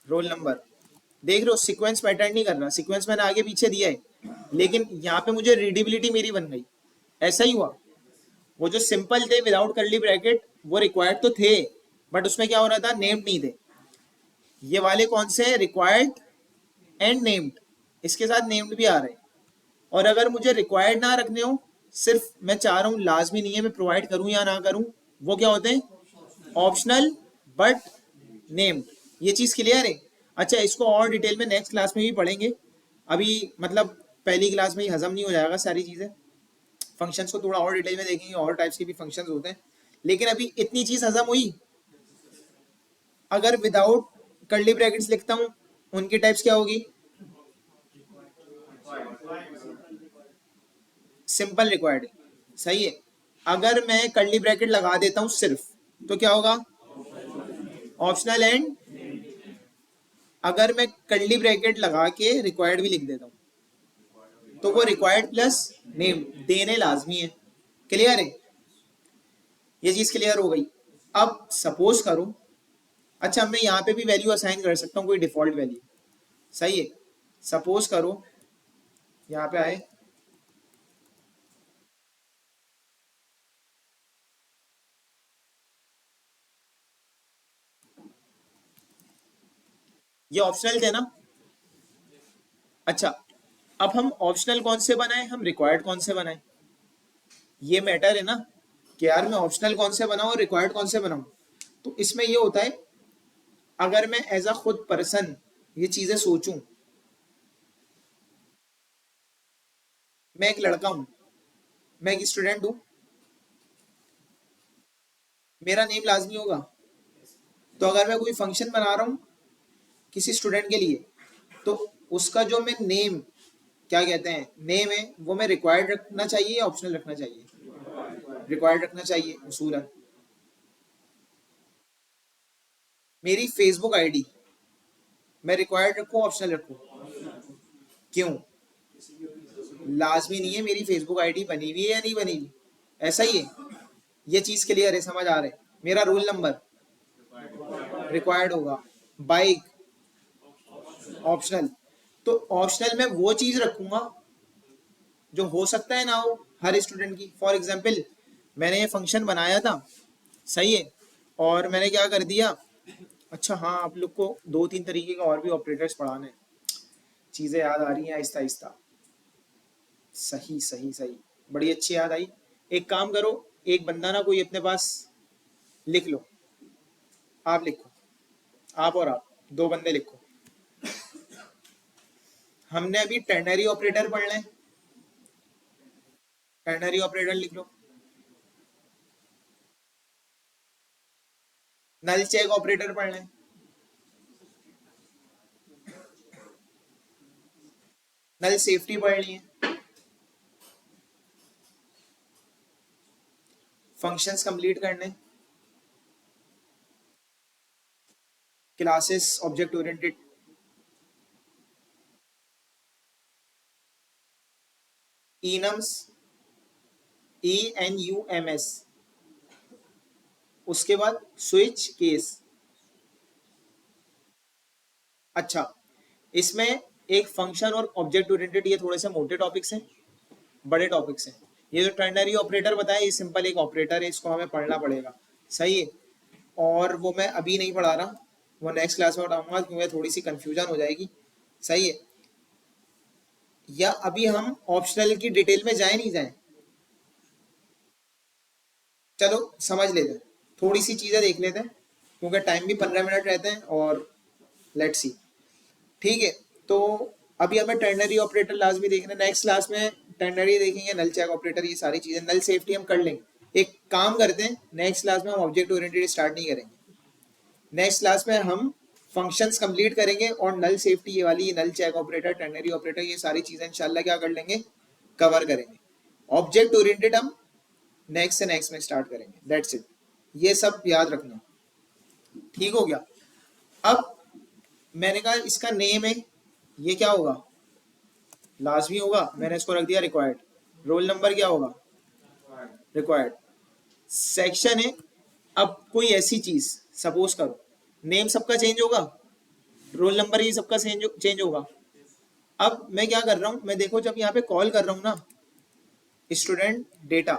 रोल नंबर। देख रहे हो सीक्वेंस पैटर्न नहीं करना, सीक्वेंस मैंने आगे पीछे दिया है, लेकिन यहाँ पे मुझे रीडेबिलिटी मेरी बन गई, ऐसा ही हुआ। वो जो सिंपल थे विदाउट कर्ली ब्रैकेट वो रिक्वायर्ड तो थे, बट उसमें क्या हो रहा था, नेम्ड नहीं थे। ये वाले कौन से हैं, रिक्वायर्ड एंड नेम्ड, इसके साथ नेम्ड भी आ रहे हैं। और अगर मुझे रिक्वायर्ड ना रखने हो, सिर्फ मैं चाह रहा हूँ, लाजमी नहीं है मैं प्रोवाइड करूँ या ना करूँ, वो क्या होते हैं, ऑप्शनल बट नेम्ड। ये चीज क्लियर है। अच्छा इसको और डिटेल में नेक्स्ट क्लास में भी पढ़ेंगे, अभी मतलब पहली क्लास में ही हजम नहीं हो जाएगा सारी चीजें। फंक्शंस को थोड़ा और डिटेल में देखेंगे, और टाइप्स के भी फंक्शंस होते हैं, लेकिन अभी इतनी चीज हजम हुई। अगर विदाउट कर्ली ब्रैकेट्स लिखता हूँ उनकी टाइप्स क्या होगी, सिंपल रिक्वायर्ड, सही है। अगर मैं कर्ली ब्रैकेट लगा देता हूं सिर्फ, तो क्या होगा? Optional and. अगर मैं कर्ली ब्रैकेट लगा के रिक्वायर्ड भी लिख देता हूं, तो वो रिक्वायर्ड प्लस नेम देने लाजमी है। क्लियर है? ये चीज क्लियर हो गई। अब सपोज करो, अच्छा मैं यहाँ पे भी वैल्यू असाइन कर सकता हूँ, कोई डिफॉल्ट वैल्यू। सही है। सपोज करो यहाँ पे आए, ये ऑप्शनल थे ना? अच्छा, अब हम ऑप्शनल कौन से बनाए, हम रिक्वायर्ड कौन से बनाए, ये मैटर है ना कि यार मैं ऑप्शनल कौन से बनाऊं और रिक्वायर्ड कौन से बनाऊं। तो इसमें ये होता है, अगर मैं एज अ खुद पर्सन ये चीजें सोचूं, मैं एक लड़का हूं, मैं एक स्टूडेंट हूं, मेरा नेम लाजमी होगा। तो अगर मैं कोई फंक्शन बना रहा हूं किसी स्टूडेंट के लिए, तो उसका जो मैं नेम, क्या कहते हैं, नेम है, वो मैं रिक्वायर्ड रखना चाहिए या ऑप्शनल रखना चाहिए? रिक्वायर्ड रखना चाहिए उसूलन। मेरी फेसबुक आईडी मैं रिक्वायर्ड रखूं ऑप्शनल रखूं? क्यों? लाजमी नहीं है मेरी फेसबुक आईडी बनी हुई है या नहीं बनी हुई, ऐसा ही है। ये चीज क्लियर है, समझ आ रहा है? मेरा रोल नंबर रिक्वायर्ड होगा, बाइक ऑप्शनल। तो ऑप्शनल में वो चीज रखूंगा जो हो सकता है ना हो हर स्टूडेंट की। फॉर एग्जाम्पल, मैंने ये फंक्शन बनाया था, सही है, और मैंने क्या कर दिया, अच्छा हाँ, आप लोग को दो तीन तरीके का और भी ऑपरेटर्स पढ़ाने हैं, चीजें याद आ रही हैं आहिस्ता आहिस्ता। सही सही सही, बड़ी अच्छी याद आई। एक काम करो, एक बंदा ना कोई अपने पास लिख लो, आप लिखो, आप और आप, दो बंदे लिखो। हमने अभी टर्नरी ऑपरेटर पढ़ लें, टर्नरी ऑपरेटर लिख लो। नल चेक ऑपरेटर पढ़ लें। नल सेफ्टी पढ़ लिए। फंक्शंस कंप्लीट करने, क्लासेस ऑब्जेक्ट ओरिएंटेड, इनम्स, ENUMS, उसके बाद स्विच केस। अच्छा, इसमें एक फंक्शन और ऑब्जेक्ट ओरिएंटेड, ये थोड़े से मोटे टॉपिक्स हैं, बड़े टॉपिक्स हैं। ये जो टर्नरी ऑपरेटर बताया, ये सिंपल एक ऑपरेटर है, इसको हमें पढ़ना पड़ेगा, सही है। और वो मैं अभी नहीं पढ़ा रहा, वो नेक्स्ट क्लास में पढ़ाऊंगा, क्योंकि थोड़ी सी कंफ्यूजन हो जाएगी, सही है। या अभी हम ऑप्शनल की डिटेल में जाए नहीं जाए? चलो समझ लेते हैं, थोड़ी सी चीजें देख लेते हैं, क्योंकि टाइम भी 15 मिनट रहते हैं, और लेट्स सी। ठीक है, तो अभी हमें टर्नरी ऑपरेटर लाजमी देखना है, नेक्स्ट क्लास में टर्नरी देखेंगे, नल चेक ऑपरेटर, ये सारी चीजें, नल सेफ्टी हम कर लेंगे। एक काम करते हैं, नेक्स्ट क्लास में हम ऑब्जेक्ट ओरिएंटेड स्टार्ट नहीं करेंगे, नेक्स्ट क्लास में हम फंक्शंस कंप्लीट करेंगे, और नल सेफ्टी ये वाली, नल चेक ऑपरेटर, टर्नरी ऑपरेटर, ये सारी चीजें इंशाल्लाह क्या कर लेंगे, कवर करेंगे। ऑब्जेक्ट ओरिएंटेड हम नेक्स्ट से नेक्स्ट में स्टार्ट करेंगे, दैट्स इट। ये सब याद रखना, ठीक हो गया? अब मैंने कहा इसका नेम है, ये क्या होगा, लाजमी होगा, मैंने इसको रख दिया रिक्वायर्ड। रोल नंबर क्या होगा, रिक्वायर्ड। सेक्शन है, अब कोई ऐसी चीज, सपोज करो नेम सबका चेंज होगा, रोल नंबर ही सबका चेंज होगा। अब मैं क्या कर रहा हूं, मैं देखो जब यहाँ पे कॉल कर रहा हूं ना, स्टूडेंट डेटा,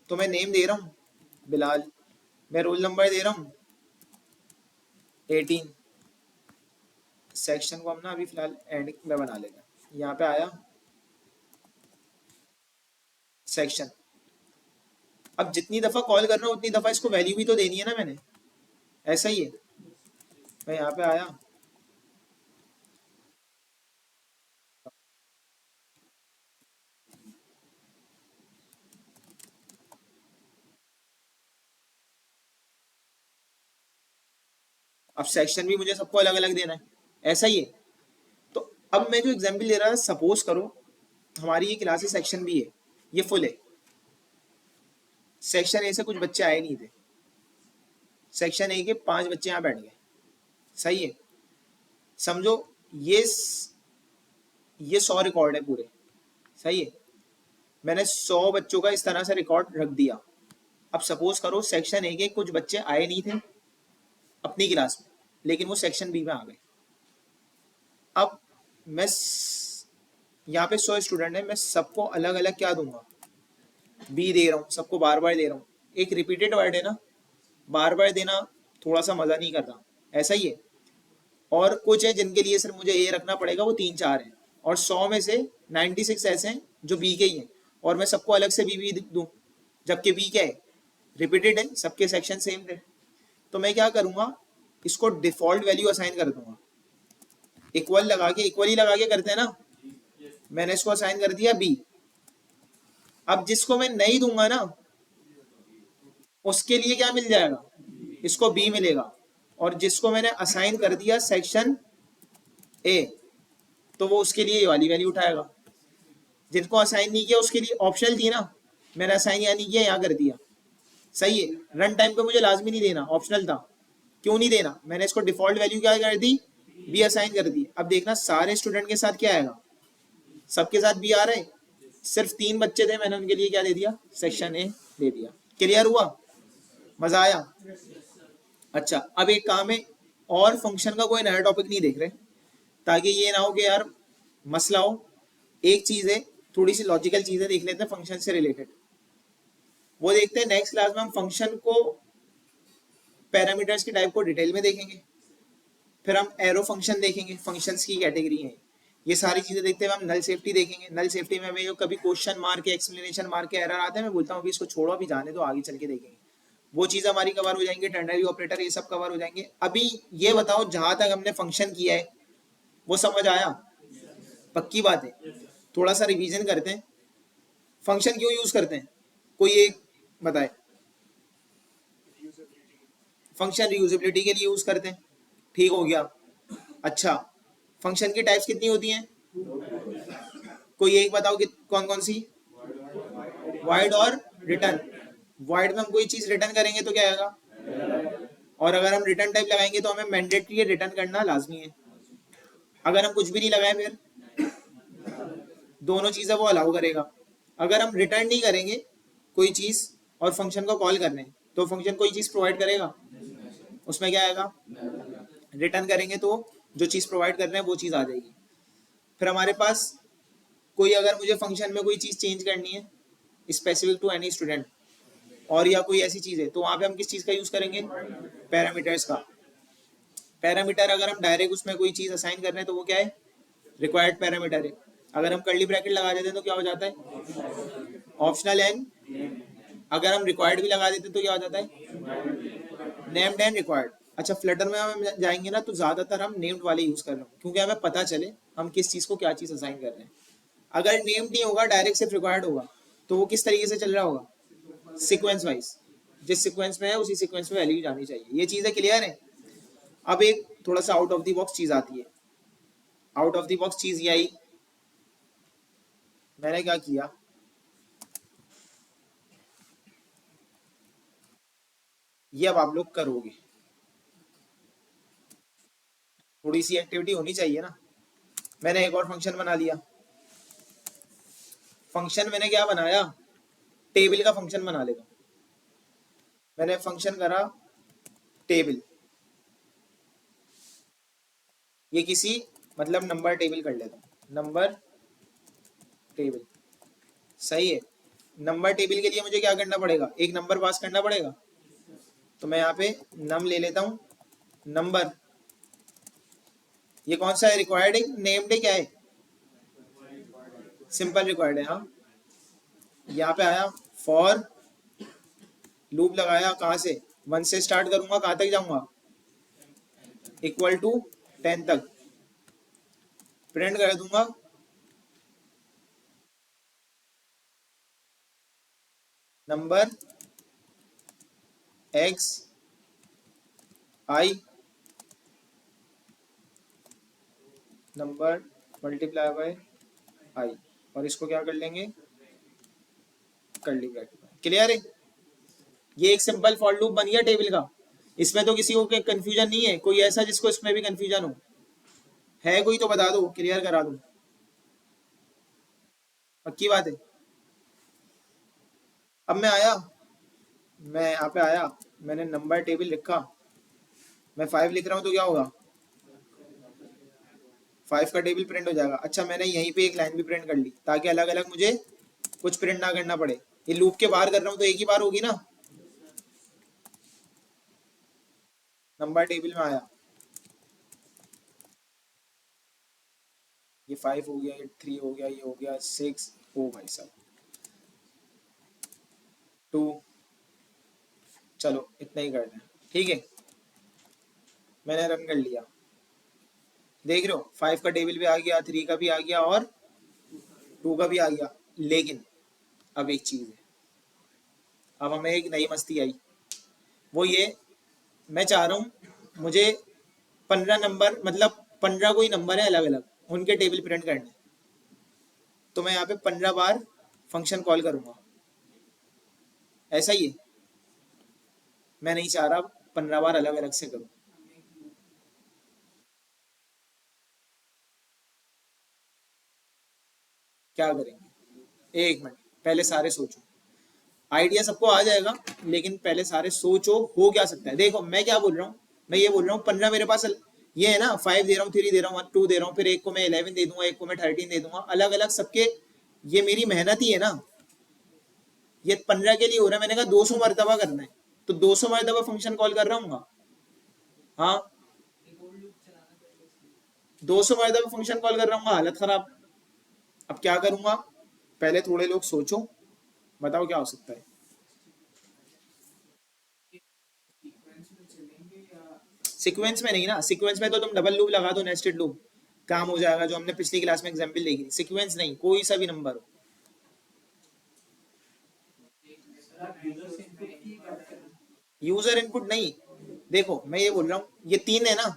तो मैं नेम दे रहा हूं बिलाल, मैं रोल नंबर दे रहा हूं 18। सेक्शन को हम ना अभी फिलहाल एंड में बना लेंगे, यहाँ पे आया सेक्शन। अब जितनी दफा कॉल कर रहा हूँ उतनी दफा इसको वैल्यू भी तो देनी है ना मैंने, ऐसा ही है। मैं यहाँ पे आया, अब सेक्शन भी मुझे सबको अलग अलग देना है, ऐसा ही है। तो अब मैं जो एग्जाम्पल दे रहा था, सपोज करो हमारी ये क्लासेस सेक्शन भी है, ये फुल है, सेक्शन ए से कुछ बच्चे आए नहीं थे, सेक्शन ए के 5 बच्चे यहाँ बैठ गए, सही है। समझो ये 100 रिकॉर्ड है पूरे, सही है। मैंने 100 बच्चों का इस तरह से रिकॉर्ड रख दिया। अब सपोज करो सेक्शन ए के कुछ बच्चे आए नहीं थे अपनी क्लास में, लेकिन वो सेक्शन बी में आ गए। अब मैं यहाँ पे 100 स्टूडेंट है, मैं सबको अलग अलग क्या दूंगा, बी दे रहा हूँ, सबको बार बार दे रहा हूँ। एक रिपीटेड वर्ड है ना, बार बार देना थोड़ा सा मजा नहीं करता, ऐसा ही है। और कुछ है जिनके लिए सिर्फ मुझे ए रखना पड़ेगा, वो 3-4 हैं, और 100 में से 96 ऐसे हैं जो बी के ही हैं, और मैं सबको अलग से बी दूं, जबकि बी क्या है, रिपीटेड है, सबके सेक्शन सेम थे। तो मैं क्या करूंगा, इसको डिफॉल्ट वैल्यू असाइन कर दूंगा, इक्वल लगा के, इक्वल ही लगा के करते हैं ना। मैंने इसको असाइन कर दिया बी। अब जिसको मैं नहीं दूंगा ना, उसके लिए क्या मिल जाएगा, इसको बी मिलेगा। और जिसको मैंने असाइन कर दिया सेक्शन ए, तो वो उसके लिए ये वाली वैल्यू उठाएगा। जिनको असाइन नहीं किया उसके लिए ऑप्शनल थी ना, मैंने असाइन या नहीं किया, यहाँ कर दिया, सही है। रन टाइम पे मुझे लाजमी नहीं देना, ऑप्शनल था। क्यों नहीं देना, मैंने इसको डिफॉल्ट वैल्यू क्या कर दी, बी असाइन कर दी। अब देखना सारे स्टूडेंट के साथ क्या आएगा, सबके साथ बी आ रहे, सिर्फ 3 बच्चे थे, मैंने उनके लिए क्या दे दिया, सेक्शन ए दे दिया। क्लियर हुआ, मजा आया। अच्छा, अब एक काम है, और फंक्शन का कोई नया टॉपिक नहीं देख रहे, ताकि ये ना हो कि यार मसला हो। एक चीज है, थोड़ी सी लॉजिकल चीजें देख लेते हैं फंक्शन से रिलेटेड, वो देखते हैं। नेक्स्ट क्लास में हम फंक्शन को, पैरामीटर्स की टाइप को डिटेल में देखेंगे। फिर हम एरो फंक्शन देखेंगे, फंक्शंस की कैटेगरी है ये सारी चीजें देखते हुए हम नल सेफ्टी देखेंगे। नल सेफ्टी में हमें जो कभी क्वेश्चन मार्क के, एक्सप्लेनेशन मार्क के एरर आते हैं, मैं बोलता हूँ अभी इसको छोड़ो, अभी जाने दो, आगे चल के देखेंगे। वो चीज हमारी कवर हो जाएंगे, टर्नरी ऑपरेटर ये सब कवर हो जाएंगे। अभी ये बताओ, जहां तक हमने फंक्शन किया है वो समझ आया, पक्की बात है। थोड़ा सा रिवीजन करते हैं, फंक्शन क्यों यूज करते हैं, कोई एक बताए। फंक्शन रियूजेबिलिटी के लिए यूज करते हैं, ठीक हो गया। अच्छा, फंक्शन की टाइप्स कितनी होती हैं, कोई एक बताओ कि कौन कौन सी, वाइड और रिटर्न। वाइड में हम कोई चीज रिटर्न करेंगे तो क्या आएगा, और अगर हम रिटर्न टाइप लगाएंगे तो हमें मैंडेटरी रिटर्न करना लाजमी है। अगर हम कुछ भी नहीं लगाए, फिर दोनों चीजें वो अलाउ करेगा। अगर हम रिटर्न नहीं करेंगे कोई चीज और फंक्शन को कॉल कर रहे हैं, तो फंक्शन कोई चीज प्रोवाइड करेगा, उसमें क्या आएगा, रिटर्न करेंगे तो जो चीज प्रोवाइड कर रहे हैं वो चीज आ जाएगी। फिर हमारे पास कोई, अगर मुझे फंक्शन में कोई चीज चेंज करनी है स्पेसिफिक टू एनी स्टूडेंट, और या कोई ऐसी चीज है, तो वहां पे हम किस चीज का यूज करेंगे, पैरामीटर्स का। पैरामीटर अगर हम डायरेक्ट उसमें कोई चीज असाइन कर रहे हैं तो वो क्या है, रिक्वायर्ड पैरामीटर है। अगर हम कर्ली ब्रैकेट लगा देते हैं तो क्या हो जाता है, ऑप्शनल एन। अगर हम रिक्वायर्ड भी लगा देते हैं तो क्या हो जाता है, नेम्ड एंड रिक्वायर्ड। अच्छा, फ्लटर में हम जाएंगे ना, तो ज्यादातर हम नेम्ड वाले यूज कर रहे हैं, क्योंकि हमें पता चले हम किस चीज को क्या चीज असाइन कर रहे हैं। अगर नेम्ड नहीं होगा, डायरेक्ट सिर्फ रिक्वायर्ड होगा, तो वो किस तरीके से चल रहा होगा, सीक्वेंस वाइज। जिस सीक्वेंस में है उसी सीक्वेंस में वैल्यू जानी चाहिए। ये चीजें क्लियर है। अब एक थोड़ा सा आउट ऑफ द बॉक्स चीज आती है। आउट ऑफ द बॉक्स चीज ये आई, मैंने क्या किया, ये अब आप लोग करोगे, थोड़ी सी एक्टिविटी होनी चाहिए ना। मैंने एक और फंक्शन बना लिया। फंक्शन मैंने क्या बनाया, टेबल का फंक्शन बना लेगा। मैंने फंक्शन करा टेबल, ये किसी मतलब नंबर टेबल कर लेता हूं, नंबर टेबल, सही है। नंबर टेबल के लिए मुझे क्या करना पड़ेगा, एक नंबर पास करना पड़ेगा। तो मैं यहाँ पे नम ले लेता हूँ, नंबर। ये कौन सा है, रिक्वायर्ड है, नेम्ड है, क्या है, सिंपल रिक्वायर्ड है। हाँ, यहाँ पे आया फॉर, लूप लगाया, कहाँ से, 1 से स्टार्ट करूंगा, कहाँ तक जाऊंगा, इक्वल टू 10 तक। प्रिंट कर दूंगा number x I, number multiply by I, और इसको क्या कर लेंगे, कर्ली ब्रैकेट में। क्लियर है। ये एक सिंपल फॉर लूप बन गया टेबल का। इसमें तो किसी को कंफ्यूजन नहीं है? कोई ऐसा जिसको इसमें भी कंफ्यूजन हो? है कोई तो बता दो, क्लियर करा दो। पक्की बात है। अब मैं आया, मैं यहाँ पे आया, मैंने नंबर टेबल लिखा, मैं 5 लिख रहा हूँ तो क्या होगा? 5 का टेबल प्रिंट हो जाएगा। अच्छा, मैंने यहीं पे एक लाइन भी प्रिंट कर ली ताकि अलग अलग मुझे कुछ प्रिंट ना करना पड़े। ये लूप के बाहर कर रहा हूँ तो एक ही बार होगी ना। नंबर टेबल में आया, ये 5 हो गया, ये 3 हो गया, ये हो गया 6। ओ भाई साहब 2, चलो इतना ही कर दें, ठीक है। मैंने रन कर लिया, देख रहे हो 5 का टेबल भी आ गया, 3 का भी आ गया और 2 का भी आ गया। लेकिन अब एक चीज है, अब हमें एक नई मस्ती आई। वो ये, मैं चाह रहा हूँ मुझे 15 नंबर, मतलब 15 कोई नंबर है अलग अलग, उनके टेबल प्रिंट करने। तो मैं यहाँ पे 15 बार फंक्शन कॉल करूंगा, ऐसा ही है। मैं नहीं चाह रहा 15 बार अलग अलग से करूँ। क्या करेंगे? एक मिनट, पहले सारे सोचो। आइडिया सबको आ जाएगा, लेकिन पहले सारे सोचो हो क्या सकता है। देखो मैं क्या बोल रहा हूँ, मैं ये बोल रहा हूँ 15 मेरे पास ये है ना, 5 दे रहा हूँ, 3 दे रहा हूँ, 2 दे रहा हूँ, फिर एक को मैं 11 दे दूंगा, एक को मैं 13 दे दूंगा, अलग अलग सबके। ये मेरी मेहनत ही है ना। ये 15 के लिए हो रहा है, मैंने कहा 200 मरतबा करना है, तो 200 मरतबा फंक्शन कॉल कर रहा हूँ। हाँ, 200 मरतबा फंक्शन कॉल कर रहा हूँ, हालत खराब। अब क्या करूंगा? पहले थोड़े लोग सोचो, बताओ क्या हो सकता है। सीक्वेंस में चलेंगे या सीक्वेंस में नहीं ना, सीक्वेंस में तो तुम डबल लूप लगा दो, नेस्टेड लूप, काम हो जाएगा, जो हमने पिछली क्लास में एग्जांपल देखी। सीक्वेंस नहीं, कोई सा भी नंबर हो। यूजर इनपुट नहीं। देखो मैं ये बोल रहा हूँ, ये 3 है ना,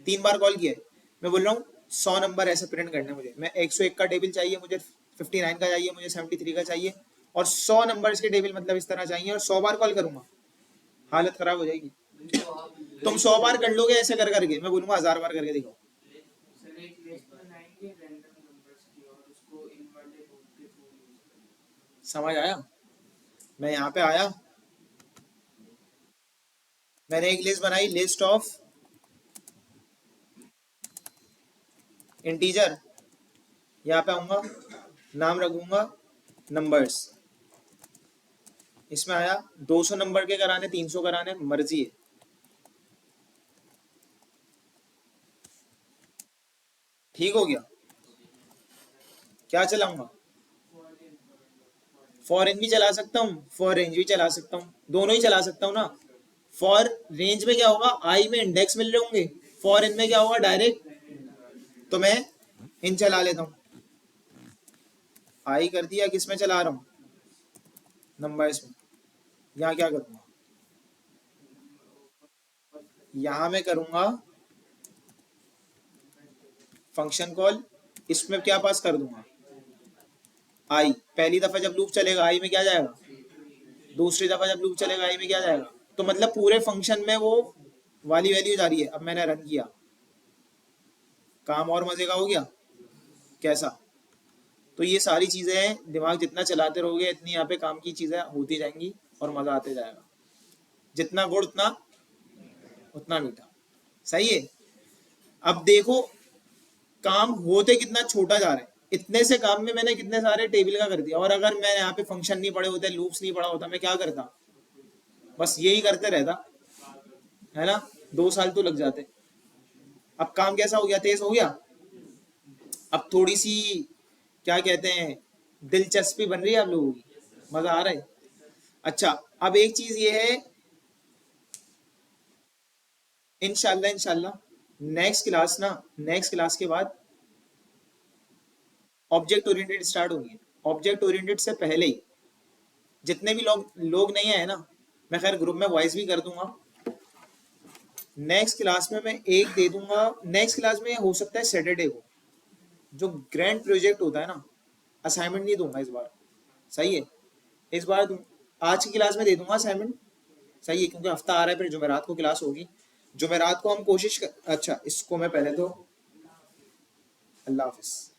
3 बार कॉल किया है। मैं बोल रहा हूँ 100 नंबर ऐसे प्रिंट करने मुझे, मैं 101 का टेबल चाहिए मुझे, 59 का चाहिए मुझे, 73 का चाहिए, और 100 नंबर के टेबल मतलब इस तरह चाहिए, और 100 बार कॉल करूंगा, हालत खराब हो जाएगी। तुम 100 बार कर लोगे ऐसे कर करके, मैं बोलूंगा 1000 बार करके दिखाओ। सर एक लिस्ट बनाएंगे रैंडम नंबर्स की और उसको इन वाले रूल के थ्रू यूज करेंगे। समझ आया? मैं यहाँ पे आया, मैंने एक लिस्ट बनाई, लिस्ट ऑफ इंटीजर। यहाँ पे आऊंगा, नाम रखूंगा नंबर्स। इसमें आया 200 नंबर के कराने, 300 कराने, मर्जी है। ठीक हो गया? क्या चलाऊंगा? फॉर इन भी चला सकता हूँ, फॉर रेंज भी चला सकता हूँ, दोनों ही चला सकता हूँ ना। फॉर रेंज में क्या होगा, आई में इंडेक्स मिल रहे होंगे, फॉर इन में क्या होगा, डायरेक्ट। तो मैं इन चला लेता हूँ। आई कर दिया, किस में चला रहा हूँ? नंबर्स में। यहाँ क्या करूंगा? यहाँ मैं करूंगा फंक्शन कॉल, इसमें क्या पास कर दूंगा, आई। पहली दफा जब लूप चलेगा आई में क्या जाएगा, दूसरी दफा जब लूप चलेगा आई में क्या जाएगा। तो मतलब पूरे फंक्शन में वो वाली वैल्यू जा रही है। अब मैंने रन किया, काम और मजे का हो गया। कैसा? तो ये सारी चीजें हैं, दिमाग जितना चलाते रहोगे इतनी यहाँ पे काम की चीजें होती जाएंगी और मजा आते जाएगा। जितना गुड़ उतना उतना मीठा, सही है। अब देखो काम होते कितना छोटा जा रहा है, इतने से काम में मैंने कितने सारे टेबल का कर दिया। और अगर मैं यहाँ पे फंक्शन नहीं पढ़े होते, लूप्स नहीं पढ़ा होता, मैं क्या करता? बस यही करते रहता, है ना। 2 साल तो लग जाते। अब काम कैसा हो गया, तेज हो गया। अब थोड़ी सी क्या कहते हैं, दिलचस्पी बन रही है आप लोगों की, मजा आ रहा है। अच्छा, अब एक चीज ये है, इंशाल्लाह इंशाल्लाह नेक्स्ट क्लास के बाद ऑब्जेक्ट ओरिएंटेड स्टार्ट होगी। ऑब्जेक्ट ओरिएंटेड से पहले ही जितने भी लोग नहीं आए ना, मैं खैर ग्रुप में वॉइस भी कर दूंगा। नेक्स्ट क्लास में मैं एक दे दूंगा, नेक्स्ट क्लास में हो सकता है सैटरडे को, जो ग्रैंड प्रोजेक्ट होता है ना, असाइनमेंट नहीं दूंगा इस बार, सही है। इस बार आज की क्लास में दे दूंगा असाइनमेंट, सही है, क्योंकि हफ्ता आ रहा है, फिर जुमेरात को क्लास होगी। जुमेरात को हम कोशिश कर, अच्छा इसको मैं पहले तो, अल्लाह हाफिज़।